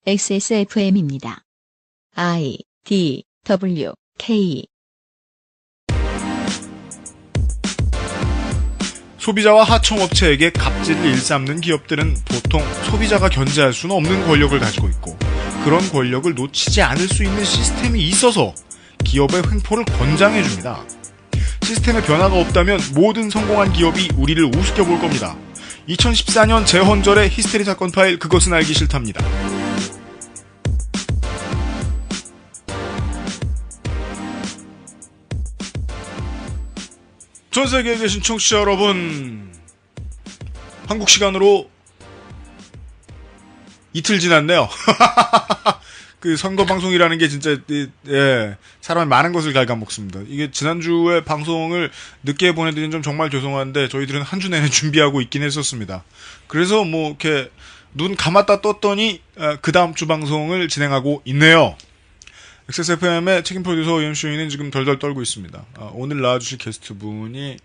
XSFM입니다. I, D, W, K. 소비자와 하청업체에게 갑질을 일삼는 기업들은 보통 소비자가 견제할 수는 없는 권력을 가지고 있고 그런 권력을 놓치지 않을 수 있는 시스템이 있어서 기업의 횡포를 권장해줍니다. 시스템에 변화가 없다면 모든 성공한 기업이 우리를 우습게 볼 겁니다. 2014년 재헌절의 히스테리 사건 파일 그것은 알기 싫답니다. 전 세계에 계신 청취자 여러분, 한국 시간으로 이틀 지났네요. 그 선거 방송이라는 게 진짜 사람이 많은 것을 갉아먹습니다. 이게 지난주에 방송을 늦게 보내드린 점 정말 죄송한데 저희들은 한 주 내내 준비하고 있긴 했었습니다. 그래서 뭐 이렇게 눈 감았다 떴더니 그 다음 주 방송을 진행하고 있네요. XSFM의 책임 프로듀서 UMC는 지금 덜덜 떨고 있습니다. 오늘 나와주실 게스트분이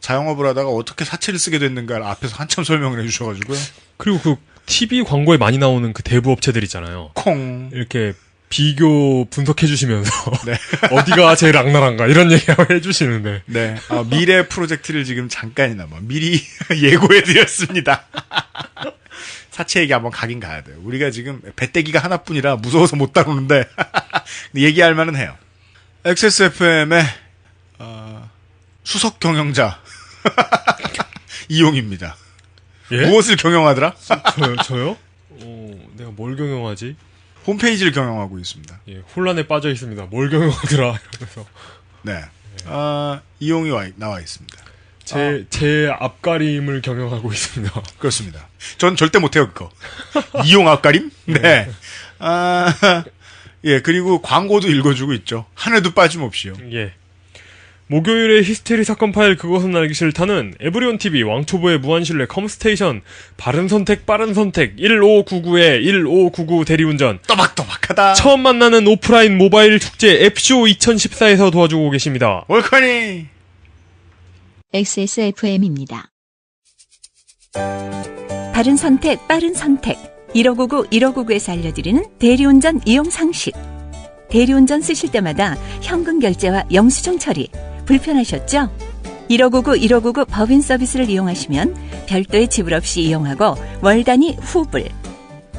자영업을 하다가 어떻게 사채를 쓰게 됐는가를 앞에서 한참 설명을 해주셔가지고요. 그리고 그 TV 광고에 많이 나오는 그 대부 업체들 있잖아요. 콩 이렇게 비교 분석해 주시면서 네. 어디가 제일 악랄한가 이런 얘기하고 해주시는데. 네, 미래 프로젝트를 지금 잠깐이나마 미리 예고해드렸습니다. 사채 얘기 한번 가긴 가야 돼요. 우리가 지금 배때기가 하나뿐이라 무서워서 못 다루는데 얘기할 만은 해요. XSFM의 수석 경영자 이용입니다. 예? 무엇을 경영하더라? 저요? 내가 뭘 경영하지? 홈페이지를 경영하고 있습니다. 예, 혼란에 빠져 있습니다. 뭘 경영하더라 이러면서. 네, 이용이 나와 있습니다. 제 앞가림을 경영하고 있습니다. 그렇습니다. 전 절대 못해요, 그거. 이용 앞가림? 네. 예, 그리고 광고도 읽어주고 있죠. 한 해도 빠짐없이요. 예. 목요일에 히스테리 사건 파일 그것은 알기 싫다는 에브리온 TV, 왕초보의 무한실내 컴스테이션, 바른 선택 빠른 선택 1599의 1599 대리운전. 또박또박하다. 처음 만나는 오프라인 모바일 축제 앱쇼 2014에서 도와주고 계십니다. 월커니. XSFM입니다. 바른 선택, 빠른 선택. 1599, 1599에서 알려드리는 대리운전 이용 상식. 대리운전 쓰실 때마다 현금 결제와 영수증 처리 불편하셨죠? 1599, 1599 법인 서비스를 이용하시면 별도의 지불 없이 이용하고 월 단위 후불.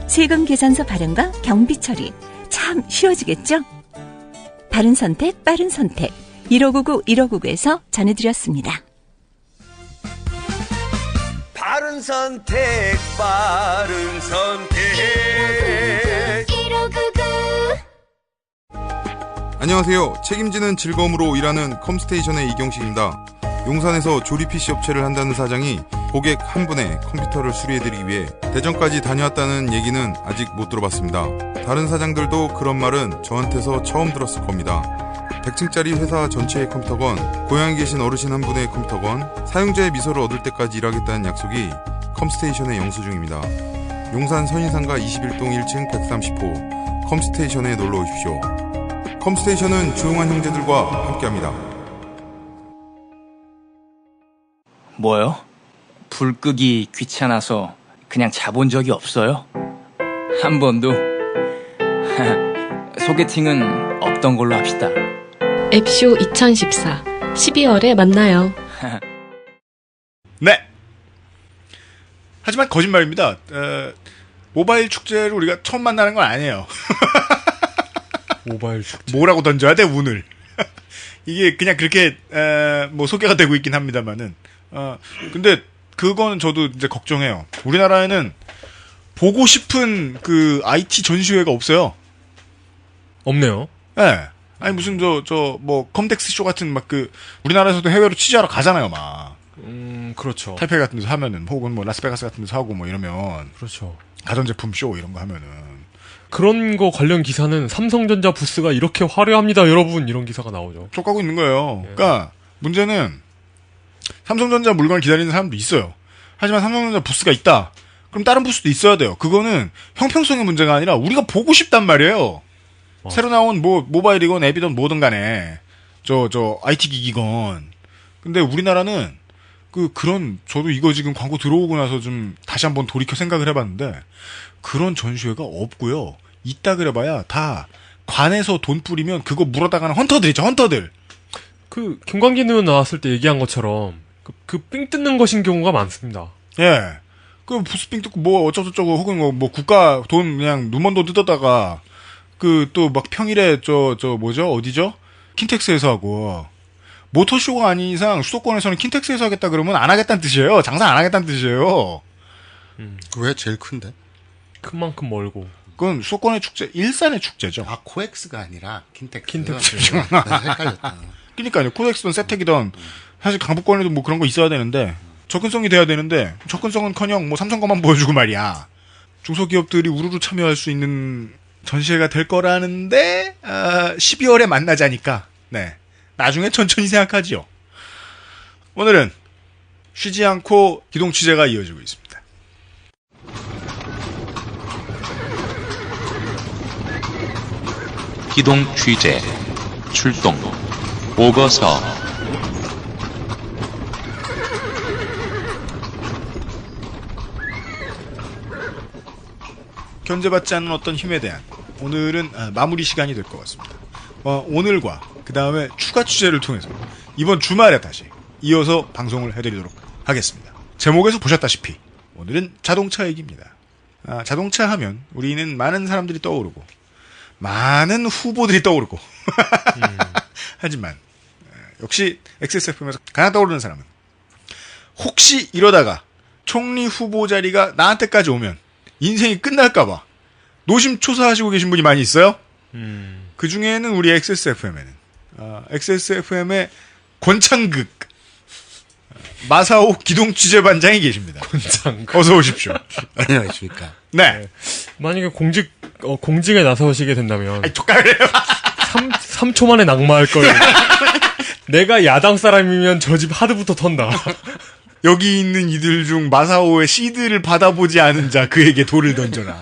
세금 계산서 발행과 경비 처리 참 쉬워지겠죠? 바른 선택, 빠른 선택. 1599, 1599에서 전해드렸습니다. 바른 선택, 빠른 선택. 1599. 안녕하세요. 책임지는 즐거움으로 일하는 컴스테이션의 이경식입니다. 용산에서 조립 PC 업체를 한다는 사장이 고객 한 분의 컴퓨터를 수리해드리기 위해 대전까지 다녀왔다는 얘기는 아직 못 들어봤습니다. 다른 사장들도 그런 말은 저한테서 처음 들었을 겁니다. 100층짜리 회사 전체의 컴퓨터건, 고향에 계신 어르신 한 분의 컴퓨터건, 사용자의 미소를 얻을 때까지 일하겠다는 약속이 컴스테이션의 영수증입니다. 용산 선인상가 21동 1층 130호 컴스테이션에 놀러 오십시오. 컴스테이션은 조용한 형제들과 함께합니다. 뭐요? 불 끄기 귀찮아서 그냥 자본 적이 없어요? 한 번도? 소개팅은 없던 걸로 합시다. 앱쇼 2014 12월에 만나요. 네. 하지만 거짓말입니다. 모바일 축제를 우리가 처음 만나는 건 아니에요. 모바일 축제. 뭐라고 던져야 돼, 운을. 이게 그냥 그렇게 뭐 소개가 되고 있긴 합니다만은. 근데 그거는 저도 이제 걱정해요. 우리나라에는 보고 싶은 그 IT 전시회가 없어요. 없네요. 예. 네. 아니 무슨 뭐 컴텍스 쇼 같은 막 우리나라에서도 해외로 취재하러 가잖아요, 막. 그렇죠. 타이페이 같은 데서 하면은 혹은 뭐 라스베가스 같은 데서 하고 뭐 이러면 그렇죠. 가전제품 쇼 이런 거 하면은 그런 거 관련 기사는 삼성전자 부스가 이렇게 화려합니다, 여러분. 이런 기사가 나오죠. 쫓가고 있는 거예요. 예. 그러니까 문제는 삼성전자 물건을 기다리는 사람도 있어요. 하지만 삼성전자 부스가 있다. 그럼 다른 부스도 있어야 돼요. 그거는 형평성의 문제가 아니라 우리가 보고 싶단 말이에요. 새로 나온 뭐 모바일이건 앱이든 뭐든 간에 IT 기기건. 근데 우리나라는 저도 이거 지금 광고 들어오고 나서 좀 다시 한번 돌이켜 생각을 해봤는데 그런 전시회가 없고요. 있다 그래봐야 다 관에서 돈 뿌리면 그거 물어다가는 헌터들 있죠. 헌터들. 그 김광진 의원 나왔을 때 얘기한 것처럼 그 삥 뜯는 것인 경우가 많습니다. 예. 그 부스 삥 뜯고 뭐 어쩌고저쩌고 혹은 뭐 국가 돈 그냥 눈먼 돈 뜯었다가 그 또 막 평일에 저 뭐죠? 어디죠? 킨텍스에서 하고 모터쇼가 아닌 이상 수도권에서는 킨텍스에서 하겠다 그러면 안 하겠다는 뜻이에요. 장사 안 하겠다는 뜻이에요. 왜 제일 큰데? 큰 만큼 멀고. 그건 수도권의 축제, 일산의 축제죠. 아, 코엑스가 아니라 킨텍스. 킨텍스. 헷갈렸다. 그러니까요. 코덱스든 세텍이든 사실 강북권에도 뭐 그런 거 있어야 되는데 접근성이 돼야 되는데 접근성은커녕 뭐 삼성 것만 보여주고 말이야. 중소기업들이 우르르 참여할 수 있는 전시회가 될 거라는데 12월에 만나자니까 네 나중에 천천히 생각하지요. 오늘은 쉬지 않고 기동 취재가 이어지고 있습니다. 기동 취재 출동 보고서 견제받지 않는 어떤 힘에 대한 오늘은 마무리 시간이 될 것 같습니다. 오늘과 그 다음에 추가 취재를 통해서 이번 주말에 다시 이어서 방송을 해드리도록 하겠습니다. 제목에서 보셨다시피 오늘은 자동차 얘기입니다. 자동차 하면 우리는 많은 사람들이 떠오르고 많은 후보들이 떠오르고 하지만 역시 XSFM에서 가장 떠오르는 사람은 혹시 이러다가 총리 후보 자리가 나한테까지 오면 인생이 끝날까봐 노심초사하시고 계신 분이 많이 있어요. 그 중에는 우리 XSFM에는 XSFM의 권창극 마사오 기동취재반장이 계십니다. 권창극 어서 오십시오. 안녕하십니까. 네. 만약에 공직에 나서시게 된다면. 아니, 족가래요. 3초 만에 낙마할 거예요. 내가 야당 사람이면 저 집 하드부터 턴다. 여기 있는 이들 중 마사오의 시드를 받아보지 않은 자 그에게 돌을 던져라.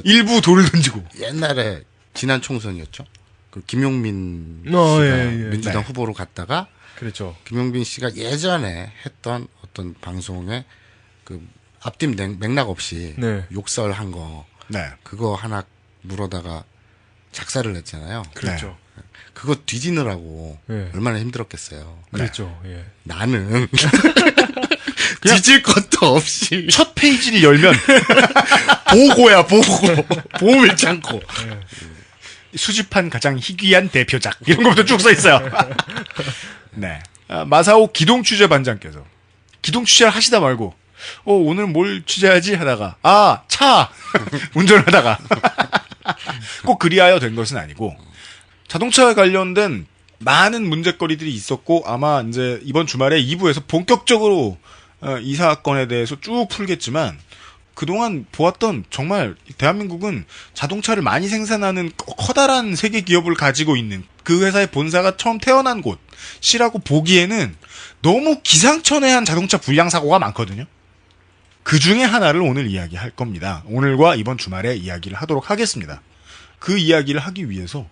일부 돌을 던지고. 옛날에 지난 총선이었죠. 그 김용민 씨가 민주당 네. 후보로 갔다가 그렇죠. 김용민 씨가 예전에 했던 어떤 방송에 그 앞뒤 맥락 없이 욕설한 거 네. 그거 하나 물어다가 작사를 냈잖아요. 그렇죠. 그거 뒤지느라고 얼마나 힘들었겠어요. 그렇죠. 네. 나는 뒤질 것도 없이 첫 페이지를 열면 보고야 보고 보물 창고. 수집한 가장 희귀한 대표작 이런 것부터 쭉 써 있어요. 네. 마사오 기동 취재 반장께서 기동 취재를 하시다 말고 오늘 뭘 취재하지 하다가 차 운전하다가 꼭 그리하여 된 것은 아니고 자동차에 관련된 많은 문제거리들이 있었고 아마 이제 이번 주말에 2부에서 본격적으로 이 사건에 대해서 쭉 풀겠지만 그동안 보았던 정말 대한민국은 자동차를 많이 생산하는 커다란 세계 기업을 가지고 있는 그 회사의 본사가 처음 태어난 곳이라고 보기에는 너무 기상천외한 자동차 불량 사고가 많거든요. 그 중에 하나를 오늘 이야기할 겁니다. 오늘과 이번 주말에 이야기를 하도록 하겠습니다. 그 이야기를 하기 위해서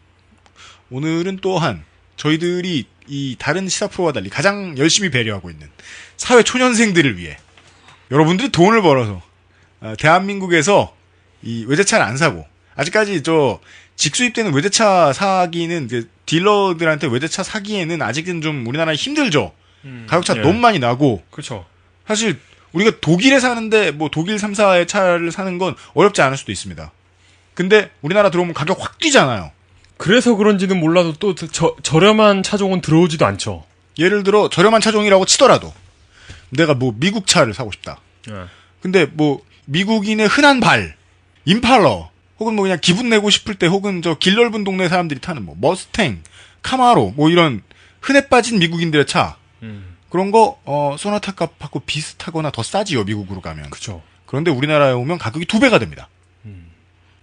오늘은 또한 저희들이 이 다른 시사 프로와 달리 가장 열심히 배려하고 있는 사회 초년생들을 위해 여러분들이 돈을 벌어서 대한민국에서 이 외제차를 안 사고 아직까지 직수입되는 외제차 사기는 이제 딜러들한테 외제차 사기에는 아직은 좀 우리나라에 힘들죠. 가격차 너무 많이 나고. 그렇죠. 사실 우리가 독일에 사는데 뭐 독일 3사의 차를 사는 건 어렵지 않을 수도 있습니다. 근데 우리나라 들어오면 가격 확 뛰잖아요. 그래서 그런지는 몰라도 또 저렴한 차종은 들어오지도 않죠. 예를 들어 저렴한 차종이라고 치더라도 내가 뭐 미국 차를 사고 싶다. 근데 뭐 미국인의 흔한 발, 임팔러 혹은 뭐 그냥 기분 내고 싶을 때 혹은 길 넓은 동네 사람들이 타는 뭐 머스탱, 카마로 뭐 이런 흔해 빠진 미국인들의 차 그런 거 소나타 값하고 비슷하거나 더 싸지요. 미국으로 가면. 그렇죠. 그런데 우리나라에 오면 가격이 2배가 됩니다.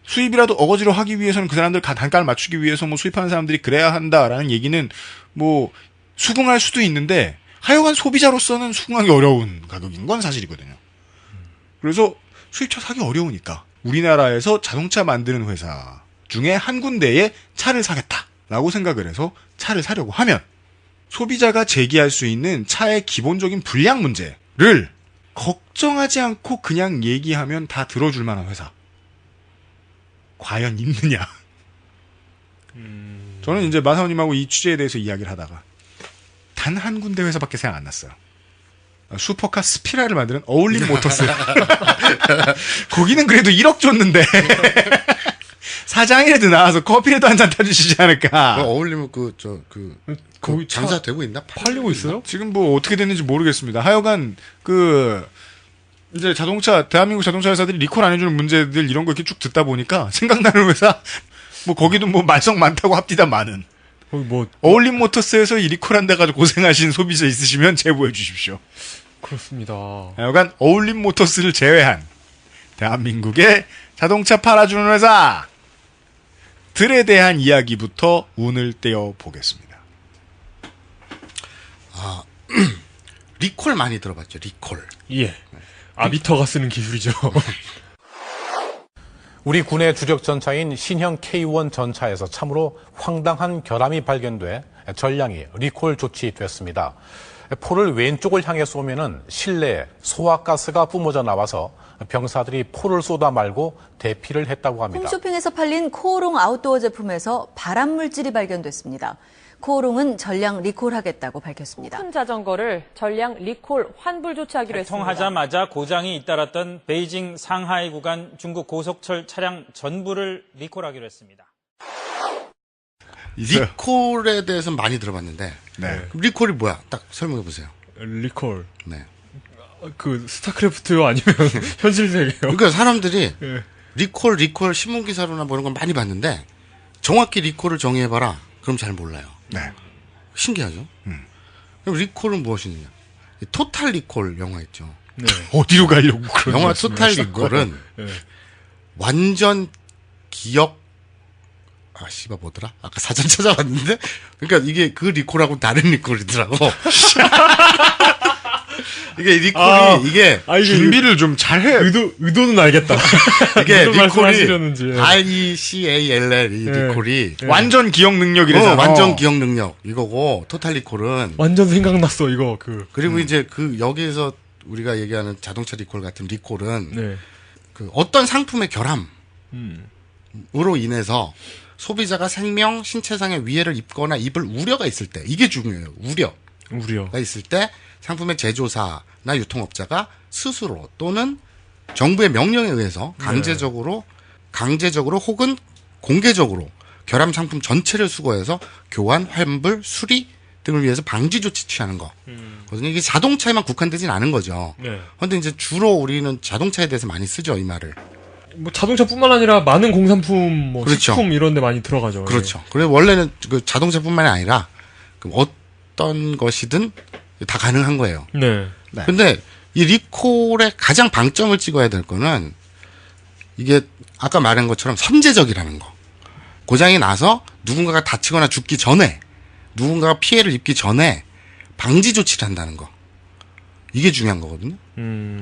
수입이라도 어거지로 하기 위해서는 그 사람들 단가를 맞추기 위해서 뭐 수입하는 사람들이 그래야 한다라는 얘기는 뭐 수긍할 수도 있는데 하여간 소비자로서는 수긍하기 어려운 가격인 건 사실이거든요. 그래서 수입차 사기 어려우니까 우리나라에서 자동차 만드는 회사 중에 한 군데에 차를 사겠다라고 생각을 해서 차를 사려고 하면 소비자가 제기할 수 있는 차의 기본적인 불량 문제를 걱정하지 않고 그냥 얘기하면 다 들어줄 만한 회사. 과연 있느냐? 저는 이제 마사오님하고 이 취재에 대해서 이야기를 하다가 단 한 군데 회사밖에 생각 안 났어요. 슈퍼카 스피라를 만드는 어울림 모터스. 거기는 그래도 1억 줬는데 사장이라도 나와서 커피라도 한 잔 타주시지 않을까. 어울리면 거기 장사되고 있나? 팔리고 있어요? 지금 뭐 어떻게 됐는지 모르겠습니다. 하여간 이제 대한민국 자동차 회사들이 리콜 안 해주는 문제들 이런 거 이렇게 쭉 듣다 보니까 생각나는 회사 뭐 거기도 뭐 말썽 많다고 합디다마는. 어울림 모터스에서 이 리콜한 데 가지고 고생하신 소비자 있으시면 제보해 주십시오. 그렇습니다. 하여간 어울림 모터스를 제외한 대한민국의 자동차 팔아주는 회사들에 대한 이야기부터 운을 떼어 보겠습니다. 리콜 많이 들어봤죠. 리콜. 예. 아비터가 쓰는 기술이죠. 우리 군의 주력 전차인 신형 K1 전차에서 참으로 황당한 결함이 발견돼 전량이 리콜 조치됐습니다. 포를 왼쪽을 향해 쏘면은 실내에 소화가스가 뿜어져 나와서 병사들이 포를 쏟아 말고 대피를 했다고 합니다. 홈쇼핑에서 팔린 코오롱 아웃도어 제품에서 발암 물질이 발견됐습니다. 코오롱은 전량 리콜하겠다고 밝혔습니다. 큰 자전거를 전량 리콜 환불 조치하기로 했습니다. 개통하자마자 고장이 잇따랐던 베이징 상하이 구간 중국 고속철 차량 전부를 리콜하기로 했습니다. 리콜에 대해서는 많이 들어봤는데 리콜이 뭐야? 딱 설명해 보세요. 리콜. 네. 스타크래프트요 아니면 현실 세계요? 그러니까 사람들이 리콜 신문 기사로나 뭐 이런 건 많이 봤는데 정확히 리콜을 정의해봐라. 그럼 잘 몰라요. 네. 신기하죠? 그럼 리콜은 무엇이냐? 토탈 리콜 영화 있죠. 네. 어디로 가려고 그런 영화 토탈 리콜은 완전 기억 뭐더라? 아까 사전 찾아봤는데 그러니까 이게 그 리콜하고 다른 리콜이더라고. 이게 리콜이 이게 준비를 좀 잘해. 의도는 알겠다. 이게 리콜이 RECALL 리콜이 완전 기억 능력이래잖아. 완전 기억 능력 이거고 토탈 리콜은 완전 생각났어 이거 그리고 이제 여기에서 우리가 얘기하는 자동차 리콜 같은 리콜은 어떤 상품의 결함으로 인해서 소비자가 생명, 신체상의 위해를 입거나 입을 우려가 있을 때 이게 중요해요. 우려가 있을 때 상품의 제조사나 유통업자가 스스로 또는 정부의 명령에 의해서 강제적으로 혹은 공개적으로 결함 상품 전체를 수거해서 교환, 환불, 수리 등을 위해서 방지 조치 취하는 거. 이게 자동차에만 국한되진 않은 거죠. 그런데 이제 주로 우리는 자동차에 대해서 많이 쓰죠, 이 말을. 뭐 자동차뿐만 아니라 많은 공산품, 그렇죠. 식품 이런 데 많이 들어가죠. 그렇죠. 그래서 원래는 자동차뿐만이 아니라 어떤 것이든 다 가능한 거예요. 네. 근데 이 리콜의 가장 방점을 찍어야 될 거는 이게 아까 말한 것처럼 선제적이라는 거. 고장이 나서 누군가가 다치거나 죽기 전에 누군가가 피해를 입기 전에 방지 조치를 한다는 거. 이게 중요한 거거든요.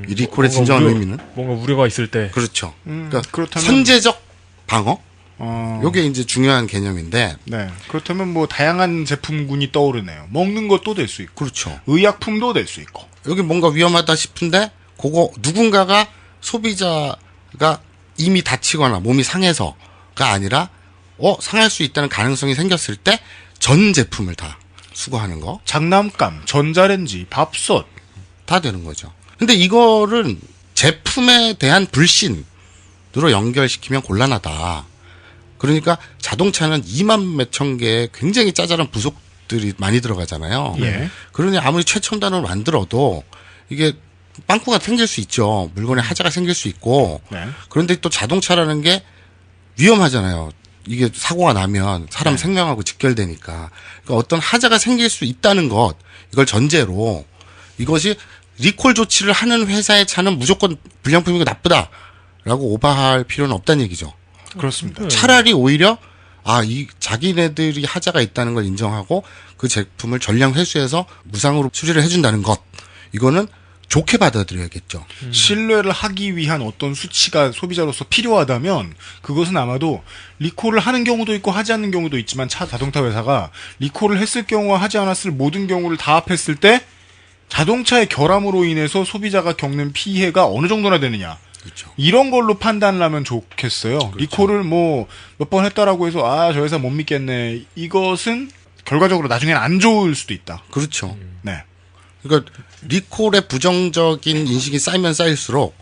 이 리콜의 진정한 의미는 뭔가 우려가 있을 때. 그렇죠. 그러니까 선제적 방어. 요게 이제 중요한 개념인데. 네. 그렇다면 뭐 다양한 제품군이 떠오르네요. 먹는 것도 될 수 있고. 그렇죠. 의약품도 될 수 있고. 여기 뭔가 위험하다 싶은데 그거 누군가가 소비자가 이미 다치거나 몸이 상해서가 아니라 상할 수 있다는 가능성이 생겼을 때 전 제품을 다 수거하는 거. 장난감, 전자레인지, 밥솥 다 되는 거죠. 근데 이거를 제품에 대한 불신으로 연결시키면 곤란하다. 그러니까 자동차는 2만 몇천 개의 굉장히 짜잘한 부속들이 많이 들어가잖아요. 예. 그러니 아무리 최첨단으로 만들어도 이게 빵꾸가 생길 수 있죠. 물건에 하자가 생길 수 있고. 네. 그런데 또 자동차라는 게 위험하잖아요. 이게 사고가 나면 사람 생명하고 직결되니까. 그러니까 어떤 하자가 생길 수 있다는 것, 이걸 전제로 이것이 리콜 조치를 하는 회사의 차는 무조건 불량품이고 나쁘다라고 오버할 필요는 없다는 얘기죠. 그렇습니다. 차라리 오히려 자기네들이 하자가 있다는 걸 인정하고 그 제품을 전량 회수해서 무상으로 수리를 해준다는 것, 이거는 좋게 받아들여야겠죠. 신뢰를 하기 위한 어떤 수치가 소비자로서 필요하다면 그것은 아마도 리콜을 하는 경우도 있고 하지 않는 경우도 있지만 자동차 회사가 리콜을 했을 경우와 하지 않았을 모든 경우를 다 합했을 때 자동차의 결함으로 인해서 소비자가 겪는 피해가 어느 정도나 되느냐. 그렇죠. 이런 걸로 판단을 하면 좋겠어요. 그렇죠. 리콜을 뭐 몇 번 했다라고 해서 저 회사 못 믿겠네. 이것은 결과적으로 나중에는 안 좋을 수도 있다. 그렇죠. 네. 그러니까 리콜의 부정적인 인식이 쌓이면 쌓일수록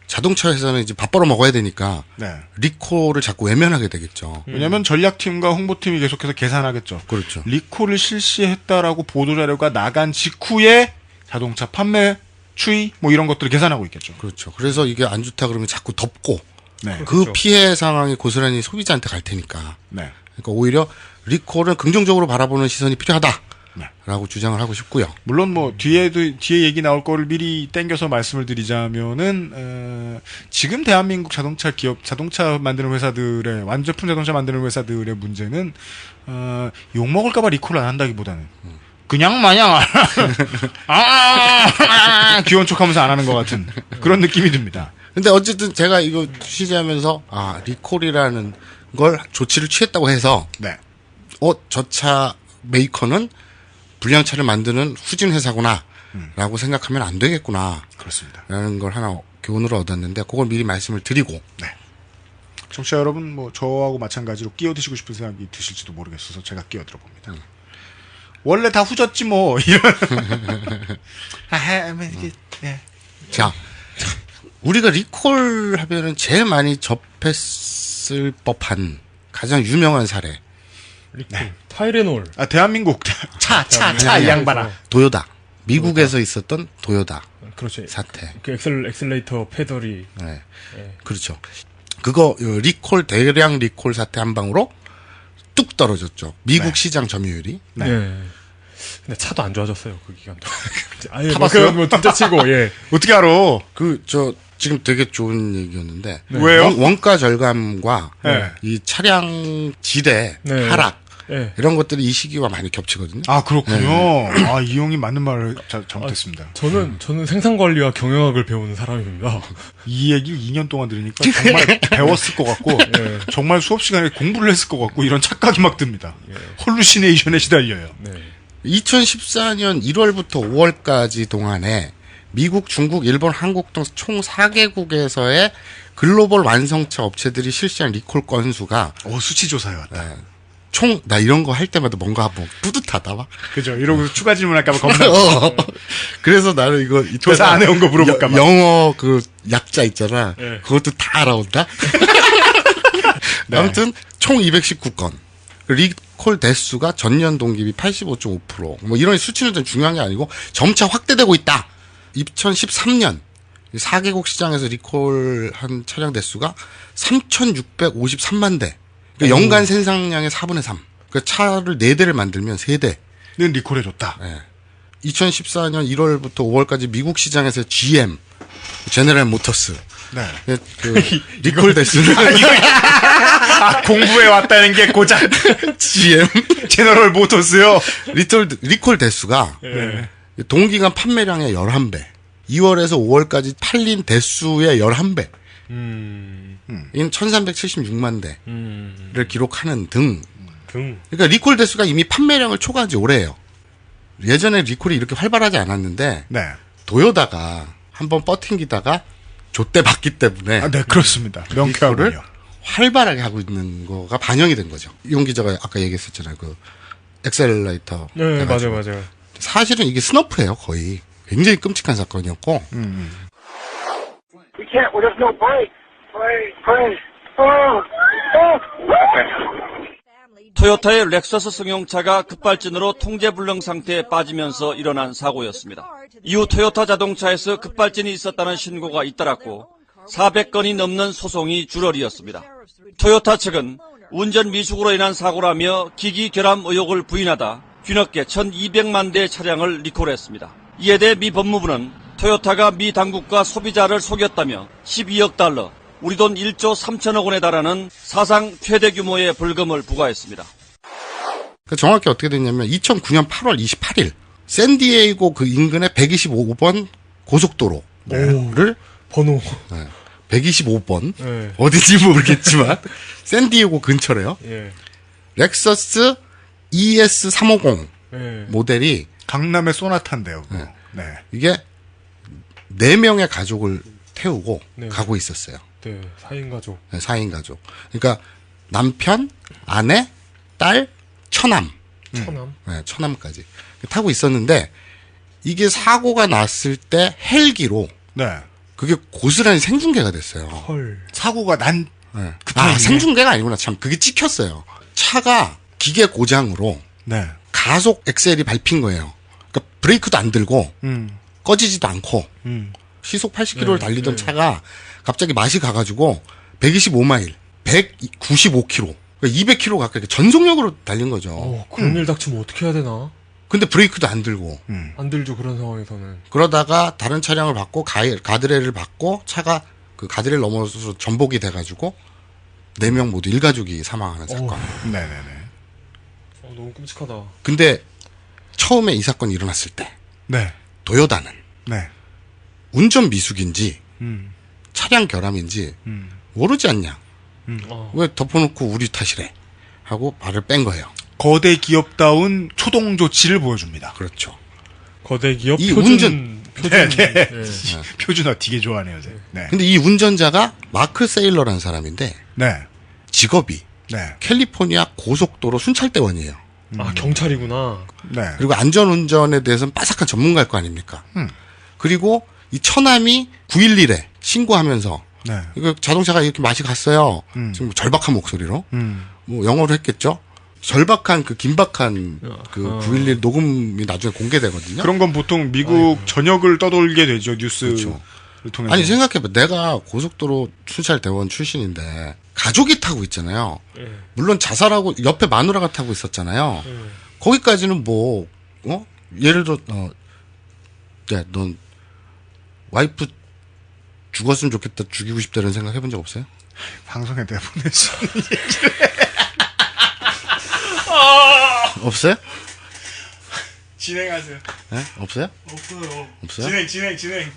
자동차 회사는 이제 밥 벌어 먹어야 되니까 네. 리콜을 자꾸 외면하게 되겠죠. 왜냐하면 전략팀과 홍보팀이 계속해서 계산하겠죠. 그렇죠. 리콜을 실시했다라고 보도자료가 나간 직후에 자동차 판매 추이 뭐 이런 것들을 계산하고 있겠죠. 그렇죠. 그래서 이게 안 좋다 그러면 자꾸 덮고 네. 그 그렇죠. 피해 상황이 고스란히 소비자한테 갈 테니까. 네. 그러니까 오히려 리콜을 긍정적으로 바라보는 시선이 필요하다. 네. 라고 주장을 하고 싶고요. 물론 뭐 뒤에 얘기 나올 거를 미리 땡겨서 말씀을 드리자면은 지금 대한민국 자동차 기업, 자동차 만드는 회사들의 완제품 자동차 만드는 회사들의 문제는 욕 먹을까봐 리콜을 안 한다기보다는 그냥 마냥 귀여운 척하면서 안 하는 것 같은 그런 느낌이 듭니다. 근데 어쨌든 제가 이거 취재하면서 리콜이라는 걸 조치를 취했다고 해서 네. 저 차 메이커는 불량차를 만드는 후진 회사구나 라고 생각하면 안 되겠구나. 그렇습니다. 라는 걸 하나 교훈으로 얻었는데 그걸 미리 말씀을 드리고. 네. 청취자 여러분 뭐 저하고 마찬가지로 끼어드시고 싶은 생각이 드실지도 모르겠어서 제가 끼어들어 봅니다. 원래 다 후졌지 뭐 이런. 네. 자, 우리가 리콜 하면은 제일 많이 접했을 법한 가장 유명한 사례. 네. 타이레놀. 대한민국 차 이 양반아. 도요다. 미국에서 있었던 도요다. 그렇죠. 사태. 그 엑셀레이터 페달이. 네. 그렇죠. 그거 리콜 대량 리콜 사태 한 방으로 뚝 떨어졌죠. 미국 시장 점유율이. 네. 근데 차도 안 좋아졌어요 그 기간 동안. 타봤어요? 뭐 진짜 치고 예. 어떻게 알아? 지금 되게 좋은 얘기였는데. 네. 왜요? 원가 절감과 네. 이 차량 질의 하락. 네. 이런 것들이 이 시기와 많이 겹치거든요. 그렇군요. 네. 이용이 맞는 말을 잘못했습니다. 저는 생산관리와 경영학을 배우는 사람입니다. 이 얘기를 2년 동안 들으니까 정말 배웠을 것 같고, 정말 수업 시간에 공부를 했을 것 같고, 이런 착각이 막 듭니다. 홀루시네이션에 시달려요. 2014년 1월부터 5월까지 동안에 미국, 중국, 일본, 한국 등 총 4개국에서의 글로벌 완성차 업체들이 실시한 리콜 건수가 수치조사에 왔다. 나 이런 거 할 때마다 뭔가 뭐 뿌듯하다 막. 그죠. 이러고 추가 질문할까봐 겁나. 그래서 나는 이거 조사 안 해온 거 물어볼까봐. 영어 그 약자 있잖아. 네. 그것도 다 알아온다. 네. 아무튼 총 219건. 리콜 대수가 전년 동기비 85.5%. 뭐 이런 수치는 좀 중요한 게 아니고 점차 확대되고 있다. 2013년 4개국 시장에서 리콜한 차량 대수가 3,653만 대. 그러니까 연간 생산량의 4분의 3. 그러니까 차를 4대를 만들면 3대는 리콜해줬다. 2014년 1월부터 5월까지 미국 시장에서 GM, 제너럴 모터스. 그 리콜 대수는 공부해 왔다는 게 고작 GM, 제너럴 모터스요. 리콜 대수가 동기간 판매량의 11배. 2월에서 5월까지 팔린 대수의 11배. 인 1376만 대를 기록하는 등. 그러니까 리콜 대수가 이미 판매량을 초과한 지 오래예요. 예전에 리콜이 이렇게 활발하지 않았는데 도요다가 한번 버팅기다가 좆대 봤기 때문에 네, 그렇습니다. 명쾌하군요. 활발하게 하고 있는 거가 반영이 된 거죠. 이용 기자가 아까 얘기했었잖아요. 그 엑셀레이터. 네, 맞아요. 사실은 이게 스너프예요, 거의. 굉장히 끔찍한 사건이었고. We can't. Well, there's no break. Pray. 토요타의 렉서스 승용차가 급발진으로 통제불능 상태에 빠지면서 일어난 사고였습니다. 이후 토요타 자동차에서 급발진이 있었다는 신고가 잇따랐고 400건이 넘는 소송이 줄어리었습니다. 토요타 측은 운전 미숙으로 인한 사고라며 기기 결함 의혹을 부인하다 뒤늦게 1200만 대의 차량을 리콜했습니다. 이에 대해 미 법무부는 토요타가 미 당국과 소비자를 속였다며 12억 달러, 우리 돈 1조 3천억 원에 달하는 사상 최대 규모의 벌금을 부과했습니다. 정확히 어떻게 됐냐면 2009년 8월 28일 샌디에이고 그 인근의 125번 고속도로를 번호 125번 어딘지 모르겠지만 샌디에이고 근처래요. 렉서스 ES350 모델이 강남의 소나타인데요. 네. 이게 4명의 가족을 태우고 네. 가고 있었어요. 네, 4인 가족. 네, 4인 가족. 그러니까 남편, 아내, 딸, 처남. 처남. 네, 처남까지 타고 있었는데 이게 사고가 났을 때 헬기로 네. 그게 고스란히 생중계가 됐어요. 헐. 사고가 난 네. 생중계가 아니구나. 참 그게 찍혔어요. 차가 기계 고장으로 네. 가속 엑셀이 밟힌 거예요. 그러니까 브레이크도 안 들고 꺼지지도 않고 시속 80km를 달리던 차가 갑자기 맛이 가가지고 125마일, 195km, 그러니까 200km 가까이 전속력으로 달린 거죠. 그런 일 닥치면 어떻게 해야 되나? 근데 브레이크도 안 들고. 안 들죠, 그런 상황에서는. 그러다가 다른 차량을 받고 가드레일을 받고 차가 그 가드레일 넘어서 전복이 돼가지고 4명 모두 일가족이 사망하는 사건. 네네네. 너무 끔찍하다. 근데 처음에 이 사건이 일어났을 때 네. 도요다는 네. 운전 미숙인지 차량 결함인지 모르지 않냐. 왜 덮어놓고 우리 탓이래 하고 말을 뺀 거예요. 거대 기업다운 초동 조치를 보여줍니다. 그렇죠. 거대 기업 이 표준. 네. 표준어 되게 좋아하네요. 네. 근데 이 운전자가 마크 세일러라는 사람인데 네. 직업이 네. 캘리포니아 고속도로 순찰대원이에요. 아, 경찰이구나. 네. 그리고 안전운전에 대해서는 빠삭한 전문가일 거 아닙니까? 그리고 이 처남이 911에 신고하면서 네. 이거 자동차가 이렇게 맛이 갔어요. 지금 절박한 목소리로 뭐 영어로 했겠죠. 절박한 그 긴박한 그 911 녹음이 나중에 공개되거든요. 그런 건 보통 미국 전역을 떠돌게 되죠. 뉴스를 그렇죠. 통해서. 아니 생각해봐. 내가 고속도로 순찰대원 출신인데 가족이 타고 있잖아요. 물론 자살하고 옆에 마누라가 타고 있었잖아요. 거기까지는 뭐 예를 들어 야, 넌 와이프 죽었으면 좋겠다, 죽이고 싶다 이런 생각 해본 적 없어요? 방송에 내보내서 없어요? 진행하세요. 네? 없어요? 없어요. 진행.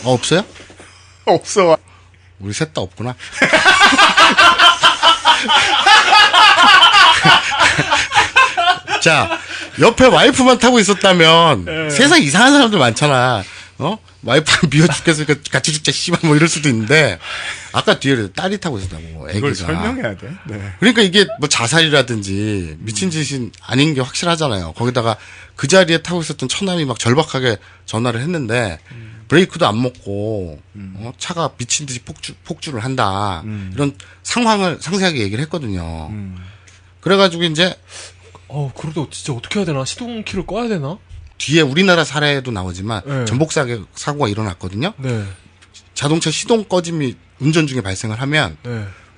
없어요? 없어. 우리 셋 다 없구나. 자, 옆에 와이프만 타고 있었다면 세상 이상한 사람들 많잖아. 와이프가 미워 죽겠으니까 같이 죽자 씨발 뭐 이럴 수도 있는데 아까 뒤에 딸이 타고 있었다고. 애기가. 이걸 설명해야 돼. 네. 그러니까 이게 뭐 자살이라든지 미친 짓이 아닌 게 확실하잖아요. 거기다가 그 자리에 타고 있었던 처남이 막 절박하게 전화를 했는데 브레이크도 안 먹고 차가 미친 듯이 폭주를 한다. 이런 상황을 상세하게 얘기를 했거든요. 그래가지고 이제 그래도 진짜 어떻게 해야 되나? 시동키를 꺼야 되나? 뒤에 우리나라 사례도 나오지만 전복 사고가 일어났거든요. 네. 자동차 시동 꺼짐이 운전 중에 발생을 하면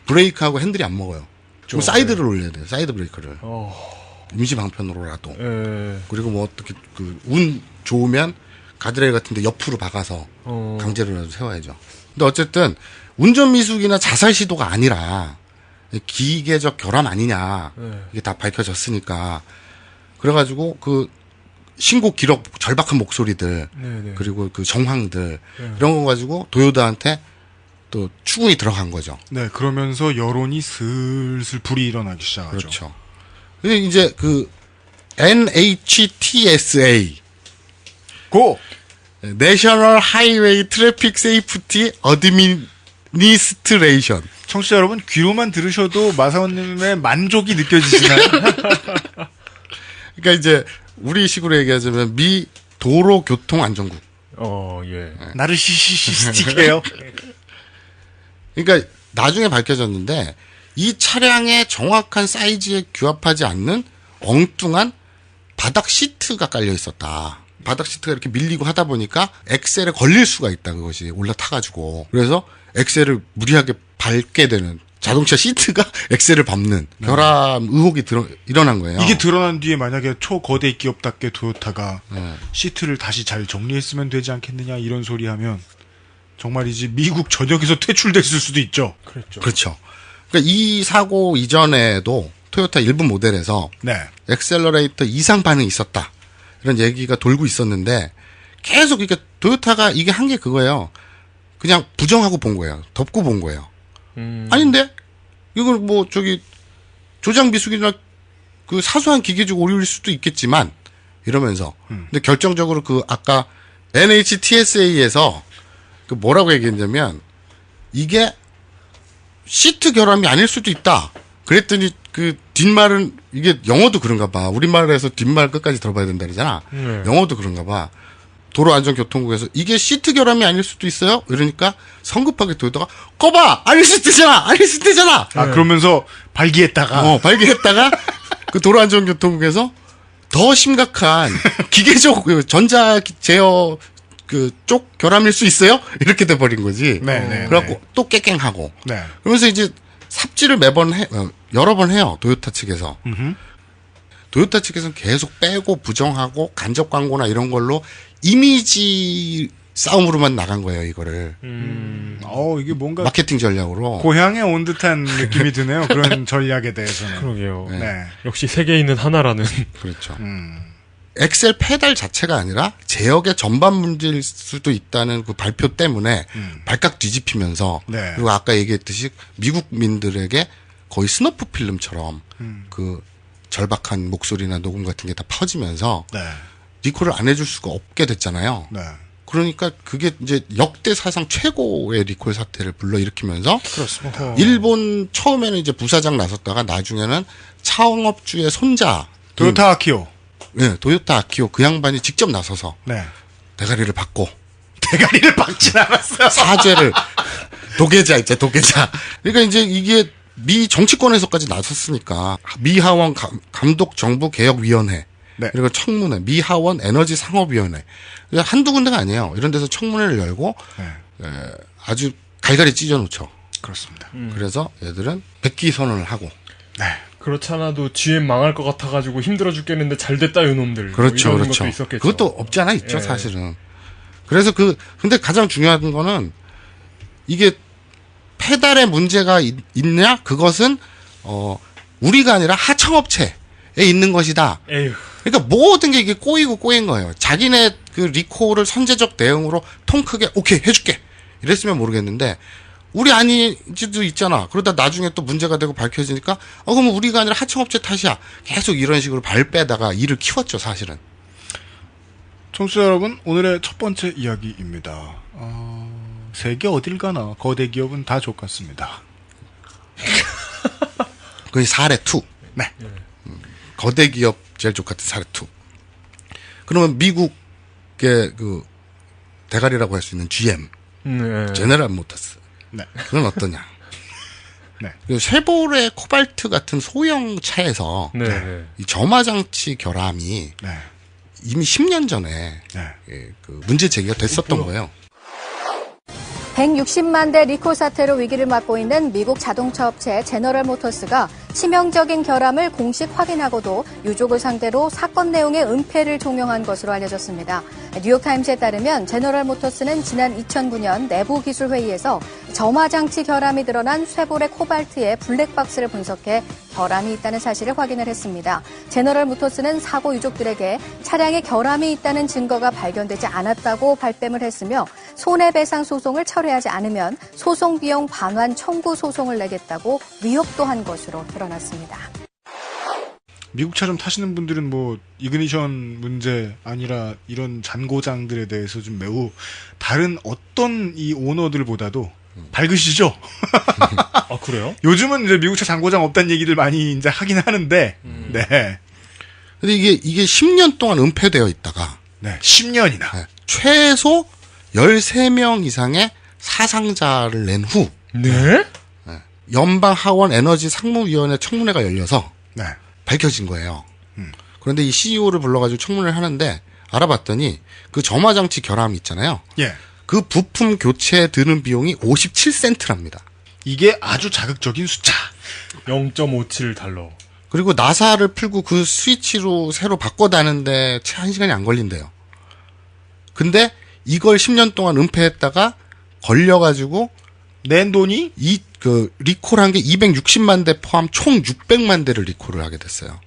브레이크하고 핸들이 안 먹어요. 그럼 사이드를 올려야 돼요. 사이드 브레이크를. 임시 방편으로라도. 그리고 뭐 어떻게 운 좋으면 가드레일 같은데 옆으로 박아서 강제로라도 세워야죠. 근데 어쨌든 운전 미숙이나 자살 시도가 아니라 기계적 결함 아니냐 이게 다 밝혀졌으니까 그래가지고 그 신고 기록 절박한 목소리들 그리고 그 정황들 이런 거 가지고 도요다한테 또 추궁이 들어간 거죠. 네, 그러면서 여론이 슬슬 불이 일어나기 시작하죠. 그렇죠. 근데 이제 그 NHTSA 고 내셔널 하이웨이 트래픽 세이프티 어드미니스트레이션. 청취자 여러분 귀로만 들으셔도 마사오님의 만족이 느껴지시나요? 그러니까 이제 우리식으로 얘기하자면 미 도로교통안전국. 예. 나르시시스틱해요. 그러니까 나중에 밝혀졌는데 이 차량의 정확한 사이즈에 규합하지 않는 엉뚱한 바닥 시트가 깔려 있었다. 바닥 시트가 이렇게 밀리고 하다 보니까 엑셀에 걸릴 수가 있다. 그것이 올라타가지고. 그래서 엑셀을 무리하게 밟게 되는 자동차 시트가 엑셀을 밟는 결함 의혹이 일어난 거예요. 이게 드러난 뒤에 만약에 초거대 기업답게 도요타가 시트를 다시 잘 정리했으면 되지 않겠느냐 이런 소리 하면 정말이지 미국 전역에서 퇴출됐을 수도 있죠. 그렇죠. 그러니까 이 사고 이전에도 토요타 일부 모델에서 엑셀러레이터 이상 반응이 있었다. 이런 얘기가 돌고 있었는데 계속 이게 도요타가 이게 한 게 그거예요. 그냥 부정하고 본 거예요. 덮고 본 거예요. 아닌데 이걸 뭐 저기 조작 미숙이나 그 사소한 기계적 오류일 수도 있겠지만 이러면서. 근데 결정적으로 그 아까 NHTSA에서 그 뭐라고 얘기했냐면 이게 시트 결함이 아닐 수도 있다. 그랬더니 그 뒷말은 이게 영어도 그런가 봐. 우리말에서 뒷말 끝까지 들어봐야 된다 그러잖아. 영어도 그런가 봐. 도로안전교통국에서 이게 시트 결함이 아닐 수도 있어요? 이러니까 성급하게 도요타가 꺼봐! 아닐 수도 있잖아! 아닐 수도 있잖아! 그러면서 발기했다가 그 도로안전교통국에서 더 심각한 기계적 전자 제어 그 쪽 결함일 수 있어요? 이렇게 돼버린 거지. 그래갖고 또 깨갱하고. 그러면서 이제 삽질을 매번 여러 번 해요. 도요타 측에서. 도요타 측에서는 계속 빼고 부정하고 간접 광고나 이런 걸로 이미지 싸움으로만 나간 거예요, 이거를. 이게 뭔가 마케팅 전략으로. 고향에 온 듯한 느낌이 드네요. 그런 전략에 대해서는. 그러게요. 역시 세계인은 하나라는. 그렇죠. 엑셀 페달 자체가 아니라 제역의 전반 문제일 수도 있다는 그 발표 때문에 발칵 뒤집히면서 그리고 아까 얘기했듯이 미국민들에게 거의 스너프 필름처럼 그 절박한 목소리나 녹음 같은 게 다 퍼지면서 리콜을 안 해줄 수가 없게 됐잖아요. 그러니까 그게 이제 역대 사상 최고의 리콜 사태를 불러일으키면서 그렇습니다. 일본 처음에는 이제 부사장 나섰다가 나중에는 창업주의 손자 도요타 아키오. 네, 도요타 아키오 그 양반이 직접 나서서 대가리를 받고 대가리를 받진 않았어요. 사죄를 도계자 있죠, 도계자. 그러니까 이제 이게 미 정치권에서까지 나섰으니까 미하원 감독 정부 개혁위원회 그리고 청문회 미하원 에너지 상업위원회 한두 군데가 아니에요. 이런 데서 청문회를 열고 아주 갈갈이 찢어놓죠. 그렇습니다. 그래서 얘들은 백기 선언을 하고. 그렇지 않아도 GM 망할 것 같아가지고 힘들어 죽겠는데 잘 됐다 이놈들. 그렇죠, 뭐 이런 그렇죠. 것도 있었겠죠. 그것도 없지 않아 있죠, 사실은. 그래서 근데 가장 중요한 거는 이게 페달에 문제가 있냐? 그것은 우리가 아니라 하청업체에 있는 것이다. 그러니까 모든 게 이게 꼬이고 꼬인 거예요. 자기네 그 리콜을 선제적 대응으로 통 크게 오케이 해줄게 이랬으면 모르겠는데 우리 아니지도 있잖아. 그러다 나중에 또 문제가 되고 밝혀지니까 그럼 우리가 아니라 하청업체 탓이야. 계속 이런 식으로 발 빼다가 일을 키웠죠, 사실은. 청취자 여러분, 오늘의 첫 번째 이야기입니다. 세계 어딜 가나 거대 기업은 다 족같습니다. 그게 사례 2. 거대 기업 제일 족같은 사례 2. 그러면 미국의 그 대가리라고 할 수 있는 GM, 제너럴 모터스. 그건 어떠냐? 쉐보레 코발트 같은 소형 차에서 이 점화 장치 결함이 이미 10년 전에 그 문제 제기가 됐었던 거예요. 160만 대 리콜 사태로 위기를 맞고 있는 미국 자동차 업체 제너럴 모터스가 치명적인 결함을 공식 확인하고도 유족을 상대로 사건 내용의 은폐를 종용한 것으로 알려졌습니다. 뉴욕타임스에 따르면 제너럴 모터스는 지난 2009년 내부 기술 회의에서 점화 장치 결함이 드러난 쉐보레 코발트의 블랙박스를 분석해 결함이 있다는 사실을 확인을 했습니다. 제너럴 모터스는 사고 유족들에게 차량에 결함이 있다는 증거가 발견되지 않았다고 발뺌을 했으며 손해배상 소송을 철회하지 않으면 소송 비용 반환 청구 소송을 내겠다고 위협도 한 것으로 드러났습니다. 미국 차 좀 타시는 분들은 뭐 이그니션 문제 아니라 이런 잔고장들에 대해서 좀 매우 다른 어떤 이 오너들보다도 밝으시죠? 아, 그래요? 요즘은 이제 미국 차 잔고장 없다는 얘기들 많이 이제 하긴 하는데, 네. 근데 이게 10년 동안 은폐되어 있다가, 10년이나. 최소 13명 이상의 사상자를 낸 후, 연방 하원 에너지 상무위원회 청문회가 열려서, 밝혀진 거예요. 그런데 이 CEO를 불러가지고 청문회를 하는데, 알아봤더니, 그 점화장치 결함이 있잖아요. 그 부품 교체에 드는 비용이 57센트랍니다. 이게 아주 자극적인 숫자. 0.57달러. 그리고 나사를 풀고 그 스위치로 새로 바꿔다는데 채 1시간이 안 걸린대요. 근데 이걸 10년 동안 은폐했다가 걸려가지고 낸 돈이 그 리콜한 게 260만 대 포함 총 600만 대를 리콜을 하게 됐어요.